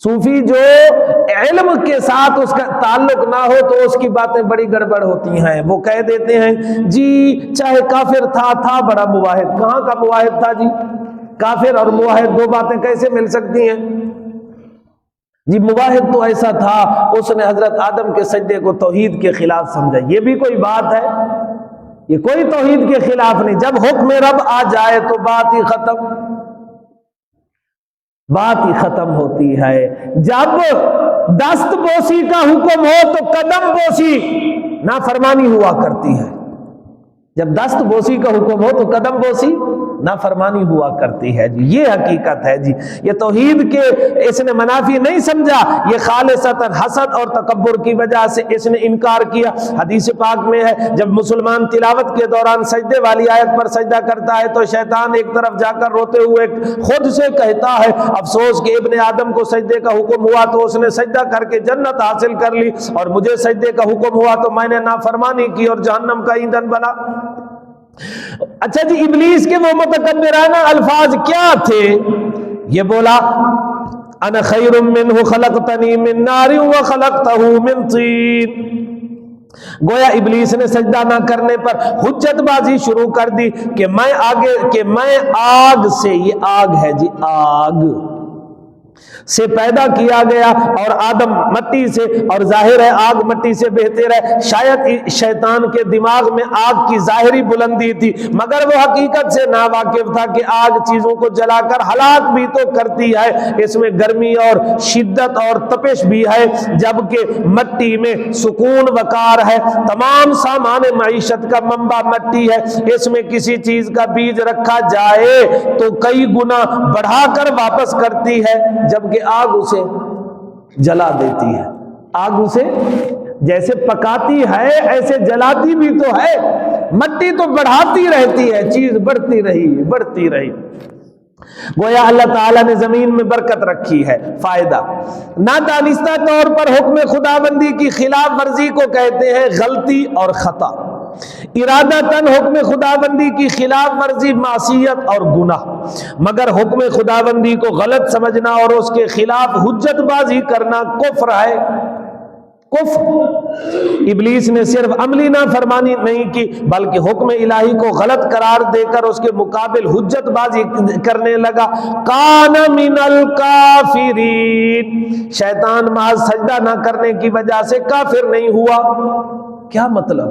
صوفی جو علم کے ساتھ اس کا تعلق نہ ہو تو اس کی باتیں بڑی گڑبڑ ہوتی ہیں. وہ کہہ دیتے ہیں جی چاہے کافر تھا بڑا موحد. کہاں کا موحد تھا جی؟ کافر اور موحد دو باتیں کیسے مل سکتی ہیں جی؟ موحد تو ایسا تھا اس نے حضرت آدم کے سجدے کو توحید کے خلاف سمجھا. یہ بھی کوئی بات ہے؟ یہ کوئی توحید کے خلاف نہیں. جب حکم رب آ جائے تو بات ہی ختم، بات ہی ختم ہوتی ہے. جب دست بوسی کا حکم ہو تو قدم بوسی نافرمانی ہوا کرتی ہے. جب دست بوسی کا حکم ہو تو قدم بوسی نافرمانی ہوا کرتی ہے جی. یہ حقیقت ہے جی. یہ توحید کے اس نے منافی نہیں سمجھا، یہ خالصتاً حسد اور تکبر کی وجہ سے اس نے انکار کیا. حدیث پاک میں ہے جب مسلمان تلاوت کے دوران سجدے والی آیت پر سجدہ کرتا ہے تو شیطان ایک طرف جا کر روتے ہوئے خود سے کہتا ہے افسوس کہ ابن آدم کو سجدے کا حکم ہوا تو اس نے سجدہ کر کے جنت حاصل کر لی، اور مجھے سجدے کا حکم ہوا تو میں نے نافرمانی کی اور جہنم کا ایندھن بنا. اچھا جی، ابلیس کے وہ متکبرانہ الفاظ کیا تھے؟ یہ بولا انا خیر منہ خلقتنی من نار وخلقتہ من طین. گویا ابلیس نے سجدہ نہ کرنے پر حجت بازی شروع کر دی کہ میں آگ سے، یہ آگ ہے جی، آگ سے پیدا کیا گیا اور آدم مٹی سے، اور ظاہر ہے آگ مٹی سے بہتر ہے. شاید شیطان کے دماغ میں آگ کی ظاہری بلندی تھی مگر وہ حقیقت سے ناواقف تھا کہ آگ چیزوں کو جلا کر ہلاک بھی تو کرتی ہے، اس میں گرمی اور شدت اور تپش بھی ہے، جبکہ مٹی میں سکون وقار ہے. تمام سامان معیشت کا منبع مٹی ہے. اس میں کسی چیز کا بیج رکھا جائے تو کئی گنا بڑھا کر واپس کرتی ہے. جبکہ آگ اسے جلا دیتی ہے. آگ اسے جیسے پکاتی ہے ایسے جلاتی بھی تو ہے. مٹی تو بڑھاتی رہتی ہے، چیز بڑھتی رہی. گویا اللہ تعالیٰ نے زمین میں برکت رکھی ہے. فائدہ نادانستہ طور پر حکم خداوندی کی خلاف ورزی کو کہتے ہیں غلطی اور خطا. ارادتاً حکم خداوندی کی خلاف ورزی معصیت اور گناہ، مگر حکم خداوندی کو غلط سمجھنا اور اس کے خلاف حجت بازی کرنا کفر ہے. کفر. ابلیس نے صرف عملی نافرمانی نہیں کی بلکہ حکم الہی کو غلط قرار دے کر اس کے مقابل حجت بازی کرنے لگا. کان من الکافرین. شیطان محض سجدہ نہ کرنے کی وجہ سے کافر نہیں ہوا. کیا مطلب؟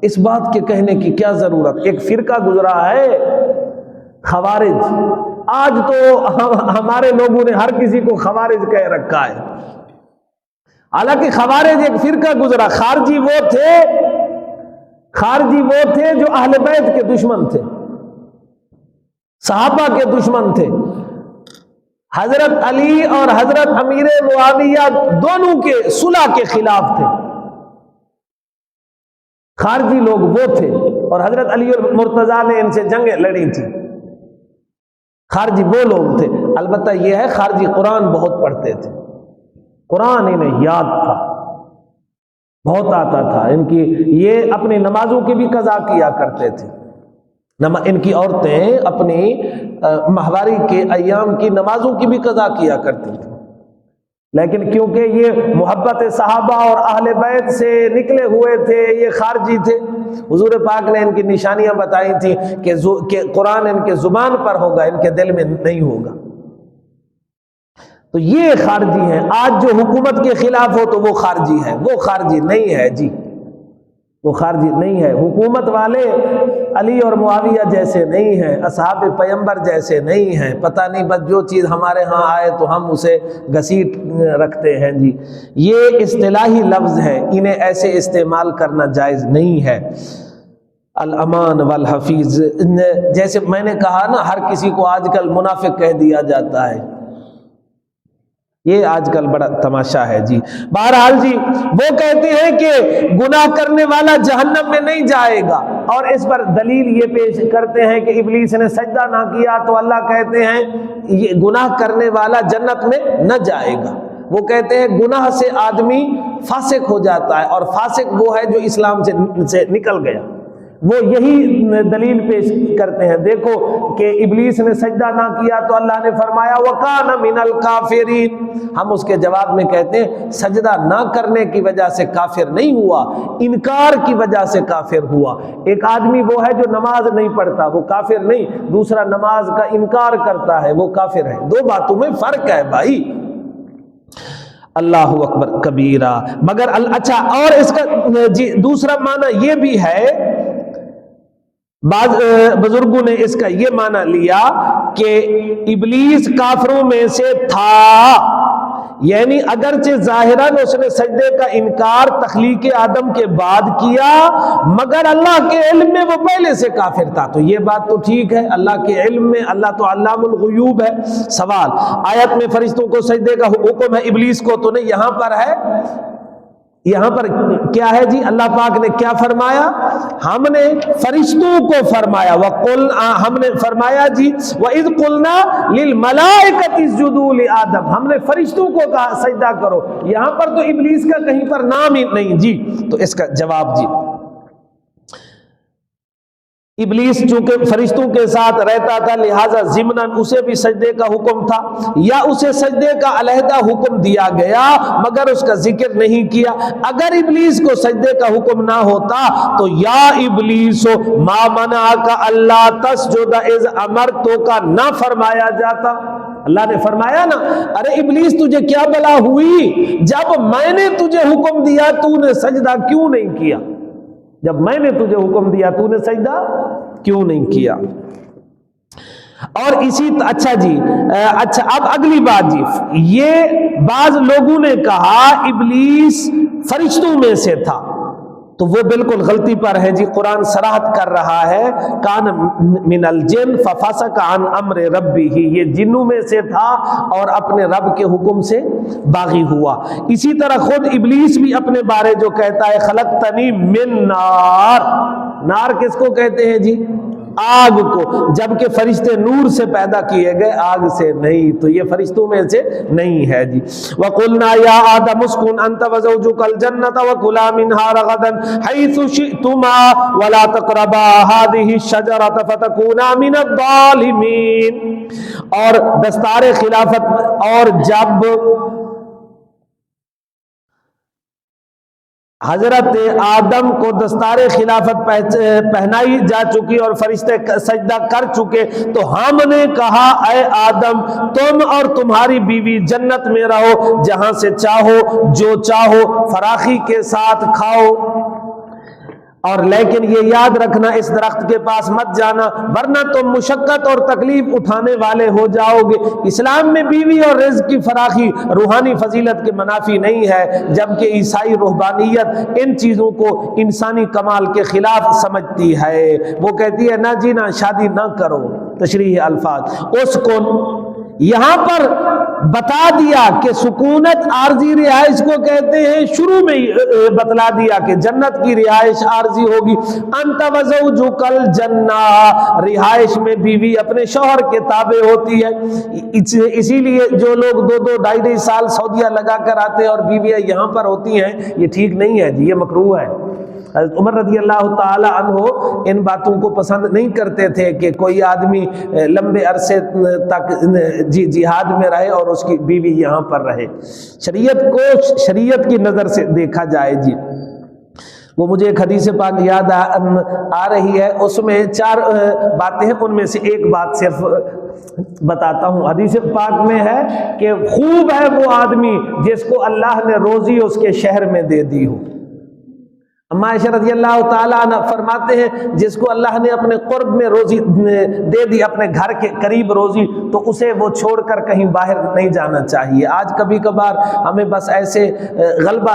اس بات کے کہنے کی کیا ضرورت؟ ایک فرقہ گزرا ہے خوارج. آج تو ہمارے لوگوں نے ہر کسی کو خوارج کہہ رکھا ہے، حالانکہ خوارج ایک فرقہ گزرا. خارجی وہ تھے جو اہل بیت کے دشمن تھے، صحابہ کے دشمن تھے. حضرت علی اور حضرت امیر معاویہ دونوں کے صلح کے خلاف تھے. خارجی لوگ وہ تھے، اور حضرت علی اور مرتضیٰ نے ان سے جنگیں لڑی تھی. خارجی وہ لوگ تھے. البتہ یہ ہے خارجی قرآن بہت پڑھتے تھے، قرآن انہیں یاد تھا، بہت آتا تھا. یہ اپنی نمازوں کی بھی قضا کیا کرتے تھے. ان کی عورتیں اپنی ماہواری کے ایام کی نمازوں کی بھی قضا کیا کرتی تھیں. لیکن کیونکہ یہ محبت صحابہ اور اہل بیت سے نکلے ہوئے تھے، یہ خارجی تھے. حضور پاک نے ان کی نشانیاں بتائی تھیں کہ قرآن ان کے زبان پر ہوگا، ان کے دل میں نہیں ہوگا. تو یہ خارجی ہیں. آج جو حکومت کے خلاف ہو تو وہ خارجی ہے. وہ خارجی نہیں ہے جی، وہ خارجی نہیں ہے. حکومت والے علی اور معاویہ جیسے نہیں ہیں، اصحاب پیمبر جیسے نہیں ہیں. پتہ نہیں بس جو چیز ہمارے ہاں آئے تو ہم اسے گھسیٹ رکھتے ہیں جی. یہ اصطلاحی لفظ ہیں، انہیں ایسے استعمال کرنا جائز نہیں ہے. الامان والحفیظ، جیسے میں نے کہا نا، ہر کسی کو آج کل منافق کہہ دیا جاتا ہے. یہ آج کل بڑا تماشا ہے جی. بہرحال جی، وہ کہتے ہیں کہ گناہ کرنے والا جہنم میں نہیں جائے گا، اور اس پر دلیل یہ پیش کرتے ہیں کہ ابلیس نے سجدہ نہ کیا تو اللہ کہتے ہیں یہ گناہ کرنے والا جنت میں نہ جائے گا. وہ کہتے ہیں گناہ سے آدمی فاسق ہو جاتا ہے، اور فاسق وہ ہے جو اسلام سے نکل گیا. وہ یہی دلیل پیش کرتے ہیں. دیکھو کہ ابلیس نے سجدہ نہ کیا تو اللہ نے فرمایا وَكَانَ مِنَ الْكَافِرِينَ. ہم اس کے جواب میں کہتے ہیں سجدہ نہ کرنے کی وجہ سے کافر نہیں ہوا، انکار کی وجہ سے کافر ہوا. ایک آدمی وہ ہے جو نماز نہیں پڑھتا، وہ کافر نہیں. دوسرا نماز کا انکار کرتا ہے، وہ کافر ہے. دو باتوں میں فرق ہے بھائی. اللہ اکبر کبیرہ. مگر اچھا، اور اس کا جی دوسرا معنی یہ بھی ہے، بعض بزرگوں نے اس کا یہ معنی لیا کہ ابلیس کافروں میں سے تھا، یعنی اگرچہ ظاہراً اس نے سجدے کا انکار تخلیق آدم کے بعد کیا، مگر اللہ کے علم میں وہ پہلے سے کافر تھا. تو یہ بات تو ٹھیک ہے، اللہ کے علم میں، اللہ تو علام الغیوب ہے. سوال، آیت میں فرشتوں کو سجدے کا حکم ہے، ابلیس کو تو نہیں. یہاں پر ہے، یہاں پر کیا ہے جی؟ اللہ پاک نے کیا فرمایا؟ ہم نے فرشتوں کو فرمایا. ہم نے فرمایا جی وَإِذْ قُلْنَا لِلْمَلَائِكَةِ اسْجُدُوا لِآدَمَ. ہم نے فرشتوں کو کہا سجدہ کرو. یہاں پر تو ابلیس کا کہیں پر نام ہی نہیں جی. تو اس کا جواب جی، ابلیس چونکہ فرشتوں کے ساتھ رہتا تھا لہذا ضمناً اسے بھی سجدے کا حکم تھا، یا اسے سجدے کا علیحدہ حکم دیا گیا مگر اس کا ذکر نہیں کیا. اگر ابلیس کو سجدے کا حکم نہ ہوتا تو یا ابلیس ما منعک الا تسجد اذ امرتک نہ فرمایا جاتا. اللہ نے فرمایا نا، ارے ابلیس تجھے کیا بلا ہوئی، جب میں نے تجھے حکم دیا تو نے سجدہ کیوں نہیں کیا؟ جب میں نے تجھے حکم دیا تو نے سجدہ کیوں نہیں کیا؟ اور اسی اچھا جی، اچھا اب اگلی بات جی، یہ بعض لوگوں نے کہا ابلیس فرشتوں میں سے تھا. تو وہ بالکل غلطی پر ہے جی. قرآن صراحت کر رہا ہے کان من الجن ففسق عن امر ربہ، یہ جنوں میں سے تھا اور اپنے رب کے حکم سے باغی ہوا. اسی طرح خود ابلیس بھی اپنے بارے جو کہتا ہے خلقتنی من نار، نار کس کو کہتے ہیں جی؟ آگ کو، جبکہ فرشتے نور سے پیدا کیے گئے آگ سے نہیں، تو یہ فرشتوں میں سے نہیں ہے جی. وَقُلْنَا يَا آدَمُ اسْكُنْ أَنْتَ وَزَوْجُكَ الْجَنَّةَ وَكُلَا مِنْهَا رَغَدًا حَيْثُ شِئْتُمَا وَلَا تَقْرَبَا هَٰذِهِ الشَّجَرَةَ فَتَكُونَا مِنَ الظَّالِمِينَ. اور دستار خلافت، اور جب حضرت آدم کو دستار خلافت پہنائی جا چکی اور فرشتے سجدہ کر چکے، تو ہم نے کہا اے آدم تم اور تمہاری بیوی جنت میں رہو، جہاں سے چاہو جو چاہو فراخی کے ساتھ کھاؤ، اور لیکن یہ یاد رکھنا اس درخت کے پاس مت جانا ورنہ تم مشقت اور تکلیف اٹھانے والے ہو جاؤ گے. اسلام میں بیوی اور رزق کی فراخی روحانی فضیلت کے منافی نہیں ہے، جبکہ عیسائی رہبانیت ان چیزوں کو انسانی کمال کے خلاف سمجھتی ہے. وہ کہتی ہے نہ جی نہ، شادی نہ کرو. تشریح الفاظ اسکن یہاں پر بتا دیا کہ سکونت عارضی رہائش کو کہتے ہیں، شروع میں بتلا دیا کہ جنت کی رہائش عارضی ہوگی. انت وزوجک الجنہ، رہائش میں بیوی اپنے شوہر کے تابع ہوتی ہے. اسی لیے جو لوگ 2-2 سال سعودیہ لگا کر آتے ہیں اور بیویاں یہاں پر ہوتی ہیں، یہ ٹھیک نہیں ہے جی، یہ مکروہ ہے. حضرت عمر رضی اللہ تعالی عنہ ان باتوں کو پسند نہیں کرتے تھے کہ کوئی آدمی لمبے عرصے تک جہاد میں رہے اور اس کی بیوی یہاں پر رہے. شریعت کو شریعت کی نظر سے دیکھا جائے جی. وہ مجھے ایک حدیث پاک یاد آ رہی ہے، اس میں 4 باتیں ہیں، ان میں سے ایک بات صرف بتاتا ہوں. حدیث پاک میں ہے کہ خوب ہے وہ آدمی جس کو اللہ نے روزی اس کے شہر میں دے دی ہو. اما عائشہ رضی اللہ تعالیٰ عنہ فرماتے ہیں جس کو اللہ نے اپنے قرب میں روزی دے دی، اپنے گھر کے قریب روزی، تو اسے وہ چھوڑ کر کہیں باہر نہیں جانا چاہیے. آج کبھی کبھار ہمیں بس ایسے غلبہ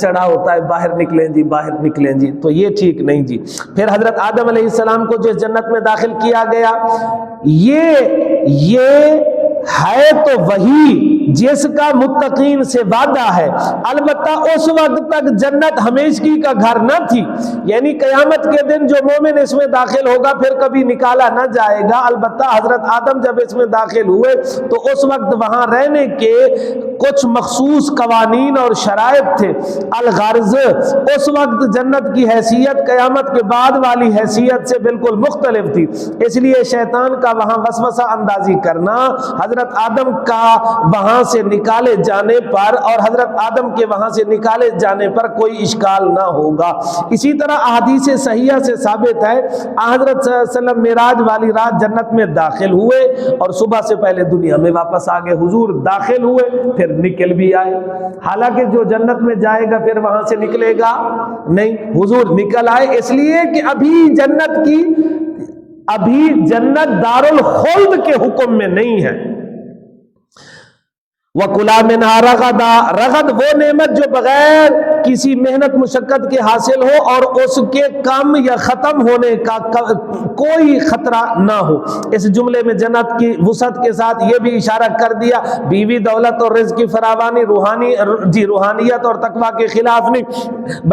چڑھا ہوتا ہے باہر نکلیں جی، باہر نکلیں جی، تو یہ ٹھیک نہیں جی. پھر حضرت آدم علیہ السلام کو جس جنت میں داخل کیا گیا، یہ ہے تو وہی جس کا متقین سے وعدہ ہے، البتہ اس وقت تک جنت ہمیشگی کا گھر نہ تھی، یعنی قیامت کے دن جو مومن اس میں داخل ہوگا پھر کبھی نکالا نہ جائے گا. البتہ حضرت آدم جب اس میں داخل ہوئے تو اس وقت وہاں رہنے کے کچھ مخصوص قوانین اور شرائط تھے. الغرض اس وقت جنت کی حیثیت قیامت کے بعد والی حیثیت سے بالکل مختلف تھی، اس لیے شیطان کا وہاں وسوسہ اندازی کرنا حضرت آدم کا وہاں سے نکالے جانے پر اور حضرت آدم کے وہاں سے نکالے جانے پر کوئی اشکال نہ ہوگا. اسی طرح احادیث صحیحہ سے ثابت ہے حضرت صلی اللہ علیہ وسلم معراج والی رات جنت میں داخل ہوئے اور صبح سے پہلے دنیا میں واپس آ گئے. حضور داخل ہوئے پھر نکل بھی آئے، حالانکہ جو جنت میں جائے گا پھر وہاں سے نکلے گا نہیں. حضور نکل آئے اس لیے کہ ابھی جنت دارالخلد کے حکم میں نہیں ہے. وَكُلَا مِنْهَا رَغَدًا، رغد وہ نعمت جو بغیر کسی محنت مشقت کے حاصل ہو اور اس کے کم یا ختم ہونے کا کوئی خطرہ نہ ہو. اس جملے میں جنت کی وسعت کے ساتھ یہ بھی اشارہ کر دیا بیوی دولت اور رزق کی فراوانی روحانیت اور تقوی کے خلاف نہیں،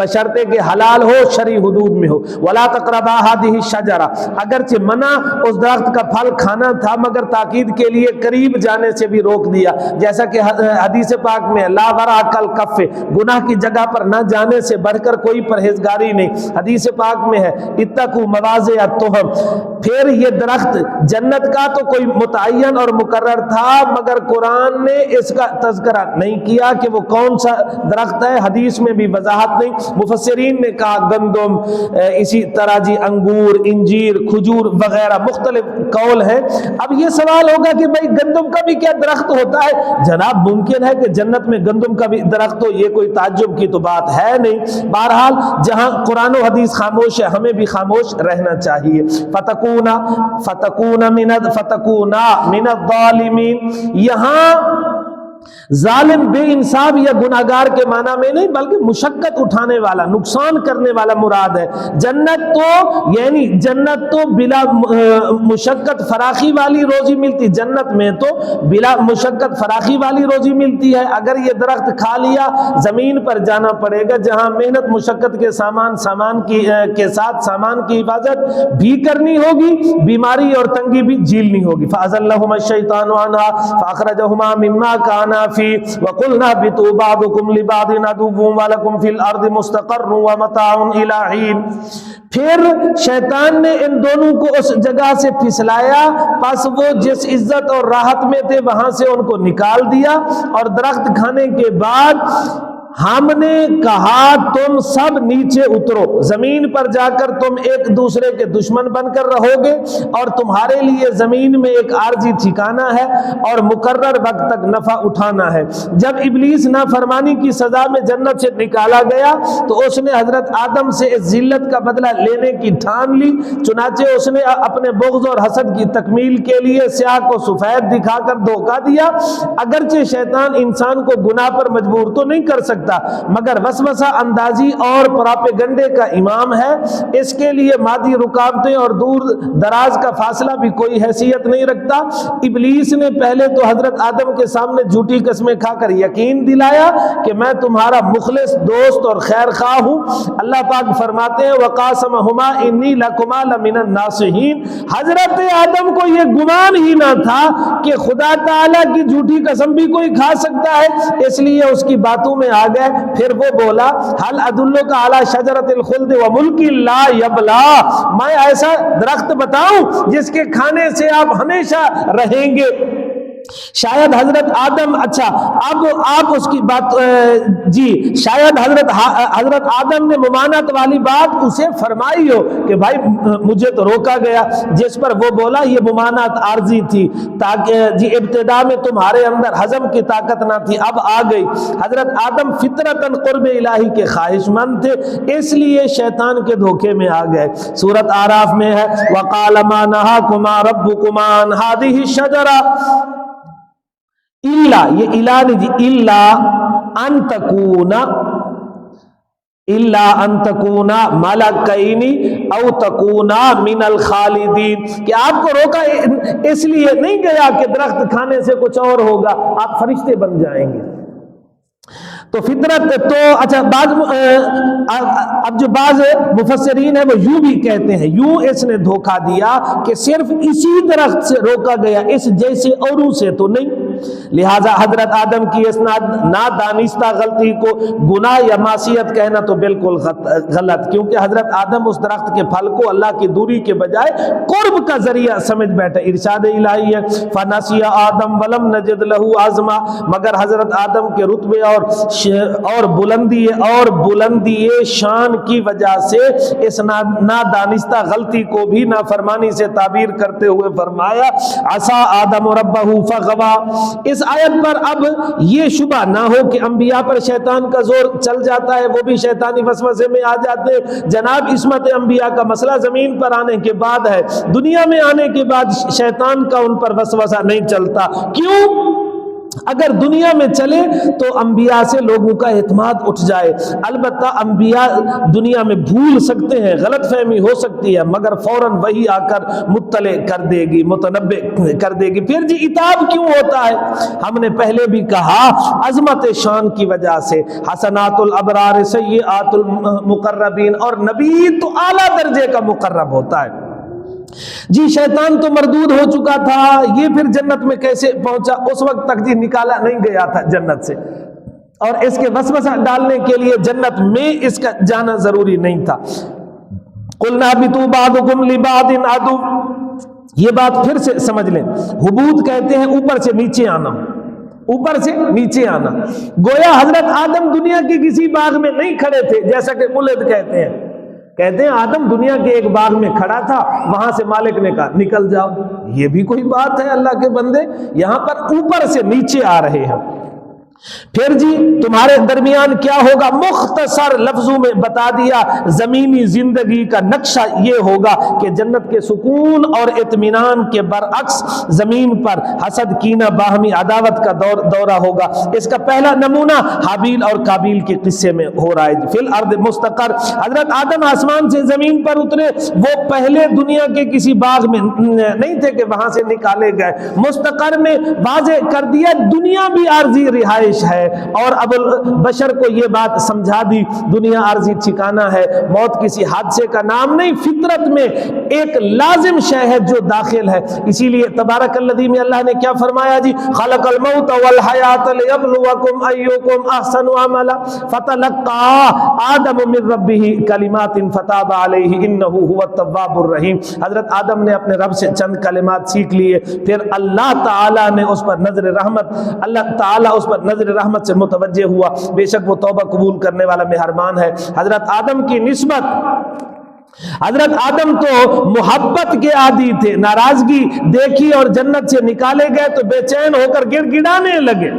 بشرطے کہ حلال ہو، شرعی حدود میں ہو. وَلَا تَقْرَبَا هَٰذِهِ الشَّجَرَةَ، اگرچہ منع اس درخت کا پھل کھانا تھا مگر تاکید کے لیے قریب جانے سے بھی روک دیا، جیسا کہ حدیث پاک میں لا وراء الکف، گناہ کی جگہ پر نہ جانے سے بڑھ کر کوئی پرہیزگاری نہیں. حدیث پاک میں ہے اتقوا مواضع التهم. پھر یہ درخت جنت کا تو کوئی متعین اور مقرر تھا مگر قرآن نے اس کا تذکرہ نہیں کیا کہ وہ کون سا درخت ہے، حدیث میں بھی وضاحت نہیں. مفسرین نے کہا گندم، اسی طرح جی انگور، انجیر، کھجور وغیرہ مختلف قول ہیں. اب یہ سوال ہوگا کہ بھئی گندم کا بھی کیا درخت ہوتا ہے؟ جناب ممکن ہے کہ جنت میں گندم کا بھی درخت ہو، یہ کوئی تعجب کی تو بات ہے نہیں. بہرحال جہاں قرآن و حدیث خاموش ہے ہمیں بھی خاموش رہنا چاہیے. فتکونا من الظالمین، یہاں ظالم بے انصاف یا گناہگار کے معنی میں نہیں بلکہ مشقت اٹھانے والا، نقصان کرنے والا مراد ہے۔ جنت تو بلا مشقت فراخی والی روزی ملتی، جنت میں تو بلا مشقت فراخی والی روزی ملتی ہے۔ اگر یہ درخت کھا لیا زمین پر جانا پڑے گا جہاں محنت مشقت کے سامان کے ساتھ سامان کی حفاظت بھی کرنی ہوگی، بیماری اور تنگی بھی جھیلنی ہوگی۔ فَأَزَلَّهُمَا الشَّيْطَانُ عَنْهَا فَأَخْرَجَهُمَا مِمَّا كَانَا فِيهِ وَقُلْنَا اهْبِطُوا بَعْضُكُمْ لِبَعْضٍ عَدُوٌّ وَلَكُمْ فِي الْأَرْضِ مُسْتَقَرٌّ وَمَتَاعٌ إِلَىٰ حِينٍ۔ پھر شیطان نے ان دونوں کو اس جگہ سے پھسلایا، پس وہ جس عزت اور راحت میں تھے وہاں سے ان کو نکال دیا، اور درخت کھانے کے بعد ہم نے کہا تم سب نیچے اترو، زمین پر جا کر تم ایک دوسرے کے دشمن بن کر رہو گے، اور تمہارے لیے زمین میں ایک عارضی ٹھکانہ ہے اور مقرر وقت تک نفع اٹھانا ہے۔ جب ابلیس نافرمانی کی سزا میں جنت سے نکالا گیا تو اس نے حضرت آدم سے اس ذلت کا بدلہ لینے کی ٹھان لی، چنانچہ اس نے اپنے بغض اور حسد کی تکمیل کے لیے سیاہ کو سفید دکھا کر دھوکہ دیا۔ اگرچہ شیطان انسان کو گناہ پر مجبور تو نہیں کر سکتا، مگر وسوسہ اندازی اور پراپیگنڈے کا امام ہے، اس کے لیے مادی رکاوٹیں اور دور دراز کا فاصلہ بھی کوئی حیثیت نہیں رکھتا۔ ابلیس نے پہلے تو حضرت آدم کے سامنے جھوٹی قسمیں کھا کر یقین دلایا کہ میں تمہارا مخلص دوست اور خیر خواہ ہوں۔ اللہ پاک فرماتے ہیں وَقَاسَمَهُمَا إِنِّي لَكُمَا لَمِنَ النَّاصِحِينَ۔ حضرت آدم کو یہ گمان ہی نہ تھا کہ خدا تعالیٰ کی جھوٹی قسم بھی کوئی کھا سکتا ہے، اس لیے اس کی باتوں میں آ گئے۔ پھر وہ بولا هل ادلک علی شجرۃ الخلد وملک لا یبلا، میں ایسا درخت بتاؤں جس کے کھانے سے آپ ہمیشہ رہیں گے۔ شاید حضرت آدم اب آپ اس کی بات شاید حضرت آدم نے ممانعت والی بات اسے فرمائی ہو کہ بھائی مجھے تو روکا گیا، جس پر وہ بولا یہ ممانعت عارضی تھی، تاکہ ابتدا میں تمہارے اندر ہضم کی طاقت نہ تھی، اب آ گئی۔ حضرت آدم فطرتاً قرب الہی کے خواہش مند تھے، اس لیے شیطان کے دھوکے میں آ گئے۔ سورۃ اعراف میں ہے وَقَالَ مَا نَهَاكُمَا رَبُّكُمَا عَنْ هَٰذِهِ الشَّجَرَةِ یہ الہ نہیں الا ان تکونا ملکین او تکونا من الخالدین، کہ آپ کو روکا اس لیے نہیں گیا کہ درخت کھانے سے کچھ اور ہوگا، آپ فرشتے بن جائیں گے۔ تو فطرت تو اب جو بعض مفسرین ہیں وہ یوں بھی کہتے ہیں، یوں اس نے دھوکہ دیا کہ صرف اسی درخت سے روکا گیا، اس جیسے اوروں سے تو نہیں۔ لہٰذا حضرت آدم کی اس نادانستہ غلطی کو گناہ یا معصیت کہنا تو بالکل غلط، کیونکہ حضرت آدم اس درخت کے پھل کو اللہ کی دوری کے بجائے قرب کا ذریعہ سمجھ بیٹھے۔ ارشاد الہی ہے فَنَسِيَ آدَمْ وَلَمْ نَجِدْ لَهُ عَزْمًا، مگر حضرت آدم کے رتبے اور بلندی شان کی وجہ سے اس نادانستہ غلطی کو بھی نافرمانی سے تعبیر کرتے ہوئے فرمایا عَصَىٰ آدَمُ رَبَّهُ فَغَوَىٰ۔ اس آیت پر اب یہ شبہ نہ ہو کہ انبیاء پر شیطان کا زور چل جاتا ہے، وہ بھی شیطانی وسوسے میں آ جاتے ہیں۔ جناب عصمت انبیاء کا مسئلہ زمین پر آنے کے بعد ہے، دنیا میں آنے کے بعد شیطان کا ان پر وسوسہ نہیں چلتا۔ کیوں؟ اگر دنیا میں چلے تو انبیاء سے لوگوں کا اعتماد اٹھ جائے۔ البتہ انبیاء دنیا میں بھول سکتے ہیں، غلط فہمی ہو سکتی ہے، مگر فوراً وہی آ کر مطلع کر دے گی، متنبع کر دے گی۔ پھر عتاب کیوں ہوتا ہے؟ ہم نے پہلے بھی کہا عظمت شان کی وجہ سے، حسنات الابرار سیئات المقربین، اور نبی تو اعلیٰ درجے کا مقرب ہوتا ہے۔ جی شیطان تو مردود ہو چکا تھا، یہ پھر جنت میں کیسے پہنچا؟ اس وقت تک جی نکالا نہیں گیا تھا جنت سے، اور اس کے وسوسہ ڈالنے کے لیے جنت میں اس کا جانا ضروری نہیں تھا۔ قُلْنَا اهْبِطُوا بَعْضُكُمْ لِبَعْضٍ عَدُوٌّ، یہ بات پھر سے سمجھ لیں، حبوط کہتے ہیں اوپر سے نیچے آنا، اوپر سے نیچے آنا۔ گویا حضرت آدم دنیا کے کسی باغ میں نہیں کھڑے تھے، جیسا کہ ملحد کہتے ہیں آدم دنیا کے ایک باغ میں کھڑا تھا، وہاں سے مالک نے کہا نکل جاؤ۔ یہ بھی کوئی بات ہے اللہ کے بندے؟ یہاں پر اوپر سے نیچے آ رہے ہیں۔ پھر جی تمہارے درمیان کیا ہوگا؟ مختصر لفظوں میں بتا دیا، زمینی زندگی کا نقشہ یہ ہوگا کہ جنت کے سکون اور اطمینان کے برعکس زمین پر حسد، کینہ، باہمی عداوت کا دورہ ہوگا۔ اس کا پہلا نمونہ حابیل اور قابیل کے قصے میں ہو رہا ہے۔ فی الارض مستقر، حضرت آدم آسمان سے زمین پر اترے، وہ پہلے دنیا کے کسی باغ میں نہیں تھے کہ وہاں سے نکالے گئے، مستقر میں واضح کر دیا دنیا بھی عارضی رہائش ہے، اور اب بشر کو یہ بات سمجھا دی دنیا عارضی ٹھکانہ ہے، موت کسی حادثے کا نام نہیں، فطرت میں ایک لازم شے ہے جو داخل ہے۔ اسی لیے تبارک الذی میں اللہ نے کیا فرمایا جی؟ خلق الموت والحیات لیبلوکم ایکم احسن عملا فتلقى آدم من ربہ کلمات فتاب علیہ انہ هو التواب الرحیم۔ حضرت آدم نے اپنے رب سے چند کلمات سیکھ لیے، پھر اللہ تعالی نے اس پر نظر رحمت، اللہ تعالی اس پر نظر رحمت سے متوجہ ہوا، بے شک وہ توبہ قبول کرنے والا مہربان ہے۔ حضرت آدم کی نسبت، حضرت آدم تو محبت کے عادی تھے، ناراضگی دیکھی اور جنت سے نکالے گئے تو بے چین ہو کر گڑ گڑانے لگے،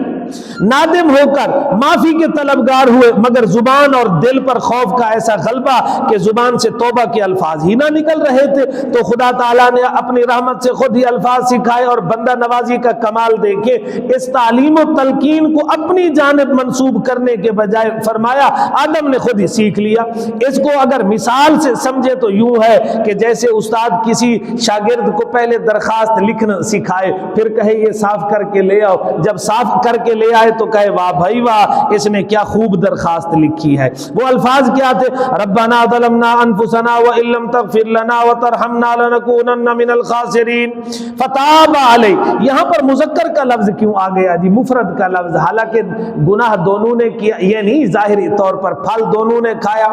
نادم ہو کر معافی کے طلبگار ہوئے، مگر زبان اور دل پر خوف کا ایسا غلبہ کہ زبان سے توبہ کے الفاظ ہی نہ نکل رہے تھے، تو خدا تعالیٰ نے اپنی رحمت سے خود ہی الفاظ سکھائے اور بندہ نوازی کا کمال دیکھے اس تعلیم و تلقین کو اپنی جانب منسوب کرنے کے بجائے فرمایا آدم نے خود ہی سیکھ لیا۔ اس کو اگر مثال سے سمجھے تو یوں ہے کہ جیسے استاد کسی شاگرد کو پہلے درخواست لکھنا سکھائے، پھر کہے یہ صاف کر کے لے آؤ، جب صاف کر کے لے آئے تو کہے واہ بھائی واہ اس نے کیا خوب درخواست لکھی ہے۔ وہ الفاظ کیا تھے؟ ربنا ظلمنا انفسنا وان لم تغفر لنا وترحمنا لنکونن من الخاسرین فتاب علی۔ یہاں پر مذکر کا لفظ کیوں آ گیا جی؟ مفرد کا لفظ، حالانکہ گناہ دونوں نے کیا، یہ نہیں ظاہری طور پر پھل دونوں نے کھایا،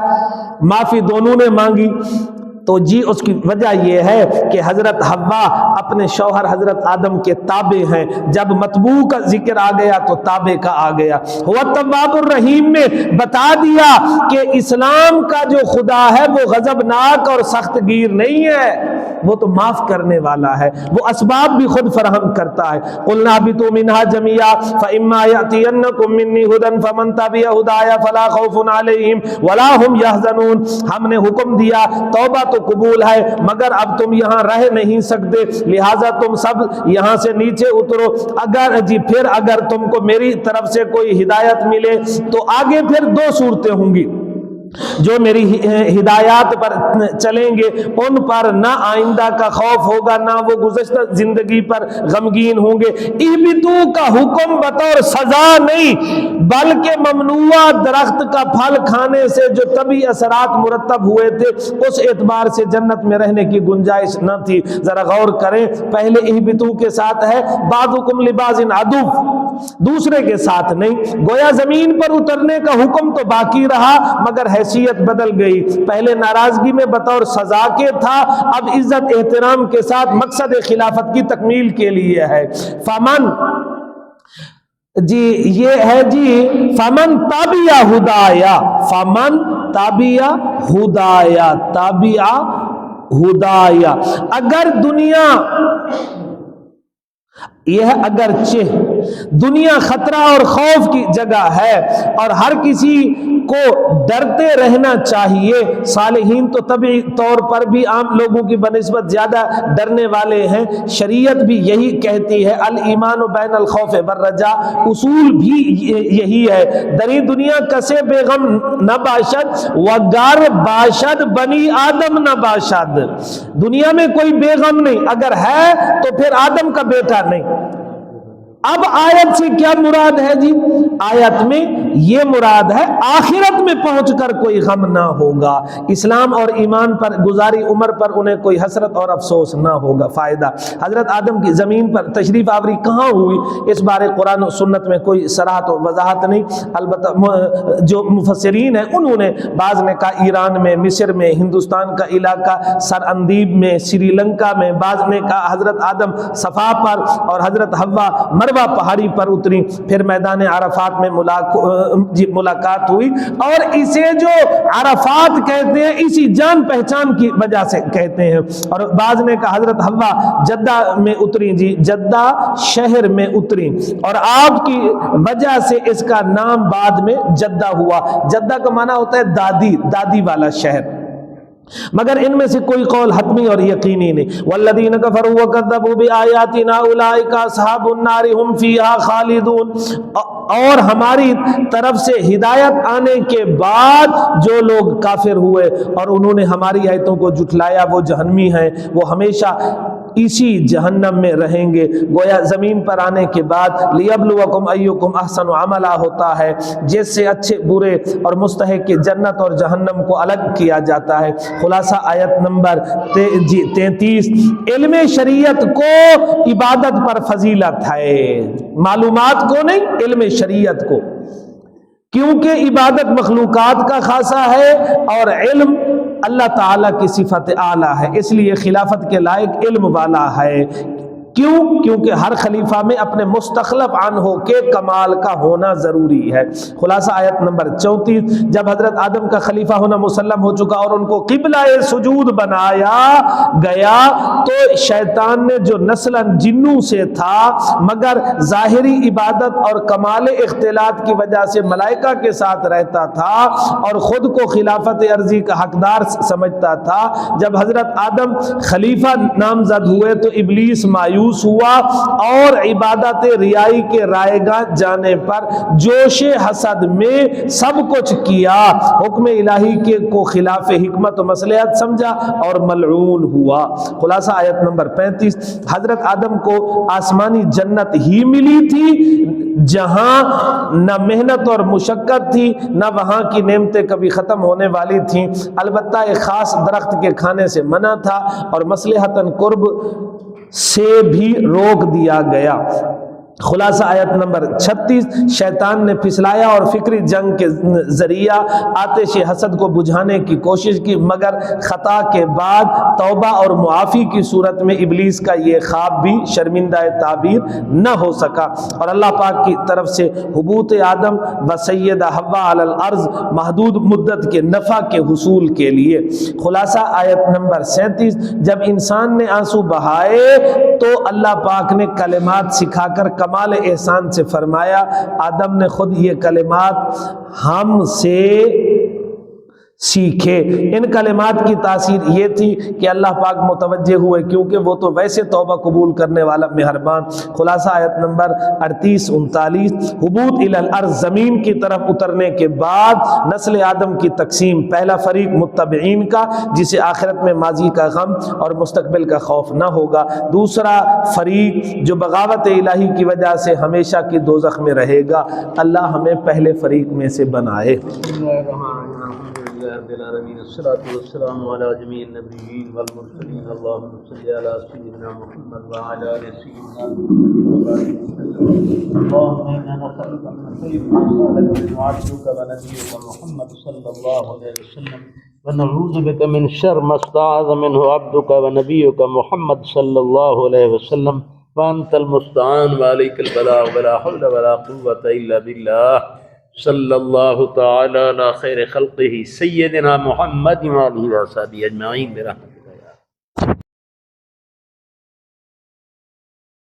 معافی دونوں نے مانگی، تو جی اس کی وجہ یہ ہے کہ حضرت حوا اپنے شوہر حضرت آدم کے تابع ہیں، جب مطبوع کا ذکر آ گیا تو تابع کا آ گیا۔ ہو التواب الرحیم میں بتا دیا کہ اسلام کا جو خدا ہے وہ غضبناک اور سخت گیر نہیں ہے، وہ تو معاف کرنے والا ہے، وہ اسباب بھی خود فراہم کرتا ہے۔ قلنا اهبطوا منها جميعا فإما يأتينكم مني هدى فمن تبع هدايا فلا خوف عليهم ولا هم يحزنون۔ ہم نے حکم دیا توبہ تو قبول ہے مگر اب تم یہاں رہ نہیں سکتے، لہٰذا تم سب یہاں سے نیچے اترو، پھر اگر تم کو میری طرف سے کوئی ہدایت ملے تو آگے پھر دو صورتیں ہوں گی، جو میری ہدایات پر چلیں گے ان پر نہ آئندہ کا خوف ہوگا، نہ وہ گزشتہ زندگی پر غمگین ہوں گے۔ اہبطوا کا حکم بطور سزا نہیں بلکہ ممنوع درخت کا پھل کھانے سے جو طبی اثرات مرتب ہوئے تھے اس اعتبار سے جنت میں رہنے کی گنجائش نہ تھی۔ ذرا غور کریں، پہلے اہبطوا کے ساتھ ہے بعضکم لبعض عدو، دوسرے کے ساتھ نہیں، گویا زمین پر اترنے کا حکم تو باقی رہا مگر حیثیت بدل گئی، پہلے ناراضگی میں بطور سزا کے تھا، اب عزت احترام کے ساتھ مقصد خلافت کی تکمیل کے لیے ہے۔ فمن جی یہ ہے جی فمن تابع ہدایا، فمن تابع ہدایا، تابع ہدایا، اگر دنیا یہ اگرچہ دنیا خطرہ اور خوف کی جگہ ہے اور ہر کسی کو ڈرتے رہنا چاہیے، صالحین تو طبعی طور پر بھی عام لوگوں کی بنسبت زیادہ ڈرنے والے ہیں، شریعت بھی یہی کہتی ہے الایمان بین الخوف والرجاء، اصول بھی یہی ہے، دری دنیا کسے بیغم نہ باشد وگر باشد بنی آدم نہ باشد، دنیا میں کوئی بیغم نہیں، اگر ہے تو پھر آدم کا بیٹا نہیں۔ اب آیت سے کیا مراد ہے جی؟ آیت میں یہ مراد ہے آخرت میں پہنچ کر کوئی غم نہ ہوگا، اسلام اور ایمان پر گزاری عمر پر انہیں کوئی حسرت اور افسوس نہ ہوگا۔ فائدہ، حضرت آدم کی زمین پر تشریف آوری کہاں ہوئی اس بارے قرآن و سنت میں کوئی صراحت و وضاحت نہیں، البتہ جو مفسرین ہیں انہوں نے، بعض نے کہا ایران میں، مصر میں، ہندوستان کا علاقہ سر اندیب میں، سری لنکا میں، بعض نے کہا حضرت آدم صفا پر اور حضرت حوا مروہ پہاڑی پر اتری، پھر میدان عرفات میں ملاقات ہوئی، اور اسے جو عرفات کہتے ہیں اسی جان پہچان کی وجہ سے کہتے ہیں۔ اور بعض نے کہا حضرت حوا جدہ میں اتری، جی جدہ شہر میں اتری، اور آپ کی وجہ سے اس کا نام بعد میں جدہ ہوا۔ جدہ کا معنی ہوتا ہے دادی، دادی والا شہر، مگر ان میں سے کوئی قول حتمی اور یقینی نہیں۔ والذین کفروا وکذبوا بآیاتنا اولئک اصحاب النار هم فیہا خالدون، اور ہماری طرف سے ہدایت آنے کے بعد جو لوگ کافر ہوئے اور انہوں نے ہماری آیتوں کو جھٹلایا وہ جہنمی ہیں، وہ ہمیشہ اسی جہنم میں رہیں گے۔ گویا زمین پر آنے کے بعد لیبلوکم ایکم احسن عملا ہوتا ہے، جس سے اچھے برے اور مستحق جنت اور جہنم کو الگ کیا جاتا ہے۔ خلاصہ آیت نمبر 33، علم شریعت کو عبادت پر فضیلت ہے، معلومات کو نہیں، علم شریعت کو، کیونکہ عبادت مخلوقات کا خاصہ ہے اور علم اللہ تعالیٰ کی صفت اعلیٰ ہے، اس لیے خلافت کے لائق علم والا ہے۔ کیوں؟ کیونکہ ہر خلیفہ میں اپنے مستخلف عنہ کے کمال کا ہونا ضروری ہے۔ خلاصہ آیت نمبر 34، جب حضرت آدم کا خلیفہ ہونا مسلم ہو چکا اور ان کو قبلہ سجود بنایا گیا، تو شیطان نے جو نسلاً جنوں سے تھا مگر ظاہری عبادت اور کمال اختلاط کی وجہ سے ملائکہ کے ساتھ رہتا تھا اور خود کو خلافت ارضی کا حقدار سمجھتا تھا، جب حضرت آدم خلیفہ نامزد ہوئے تو ابلیس مایوس ہوا اور عبادت ریائی کے رائے گاہ جانے پر جوش حسد میں سب کچھ کیا، حکم الہی کے کو خلاف حکمت و مصلحت سمجھا اور ملعون ہوا۔ خلاصہ آیت نمبر 35، حضرت آدم کو آسمانی جنت ہی ملی تھی جہاں نہ محنت اور مشقت تھی، نہ وہاں کی نعمتیں کبھی ختم ہونے والی تھیں، البتہ ایک خاص درخت کے کھانے سے منع تھا اور مصلحتاً قرب سے بھی روک دیا گیا۔ خلاصہ آیت نمبر 36، شیطان نے پھسلایا اور فکری جنگ کے ذریعہ آتش حسد کو بجھانے کی کوشش کی، مگر خطا کے بعد توبہ اور معافی کی صورت میں ابلیس کا یہ خواب بھی شرمندہ تعبیر نہ ہو سکا، اور اللہ پاک کی طرف سے حبوط آدم و سیدہ حوا علی الارض محدود مدت کے نفع کے حصول کے لیے۔ خلاصہ آیت نمبر 37، جب انسان نے آنسو بہائے تو اللہ پاک نے کلمات سکھا کر کمال احسان سے فرمایا، آدم نے خود یہ کلمات ہم سے سیکھے۔ ان کلمات کی تاثیر یہ تھی کہ اللہ پاک متوجہ ہوئے، کیونکہ وہ تو ویسے توبہ قبول کرنے والا مہربان۔ خلاصہ آیت نمبر 38-39، حبوط الی الارض، زمین کی طرف اترنے کے بعد نسل آدم کی تقسیم، پہلا فریق متبعین کا جسے آخرت میں ماضی کا غم اور مستقبل کا خوف نہ ہوگا، دوسرا فریق جو بغاوت الہی کی وجہ سے ہمیشہ کی دوزخ میں رہے گا۔ اللہ ہمیں پہلے فریق میں سے بنائے۔ رب العالمین، الصلاة والسلام علی جمیع النبیین والمرسلین، اللہم صلی علی سیدنا محمد وعلی آل سیدنا محمد، اللہم انا نسألک من خیر ما سألک منہ عبدک ونبیک محمد صلی اللہ علیہ وسلم، ونعوذ بک من شر ما استعاذ منہ عبدک ونبیک محمد صلی اللہ علیہ وسلم، وانت المستعان وعلیک البلاغ ولا حول ولا قوة الا باللہ، صلی اللہ تعالی علی خیر خلقہ سیدنا محمد وآلہ وصحبہ اجمعین برحمتہ۔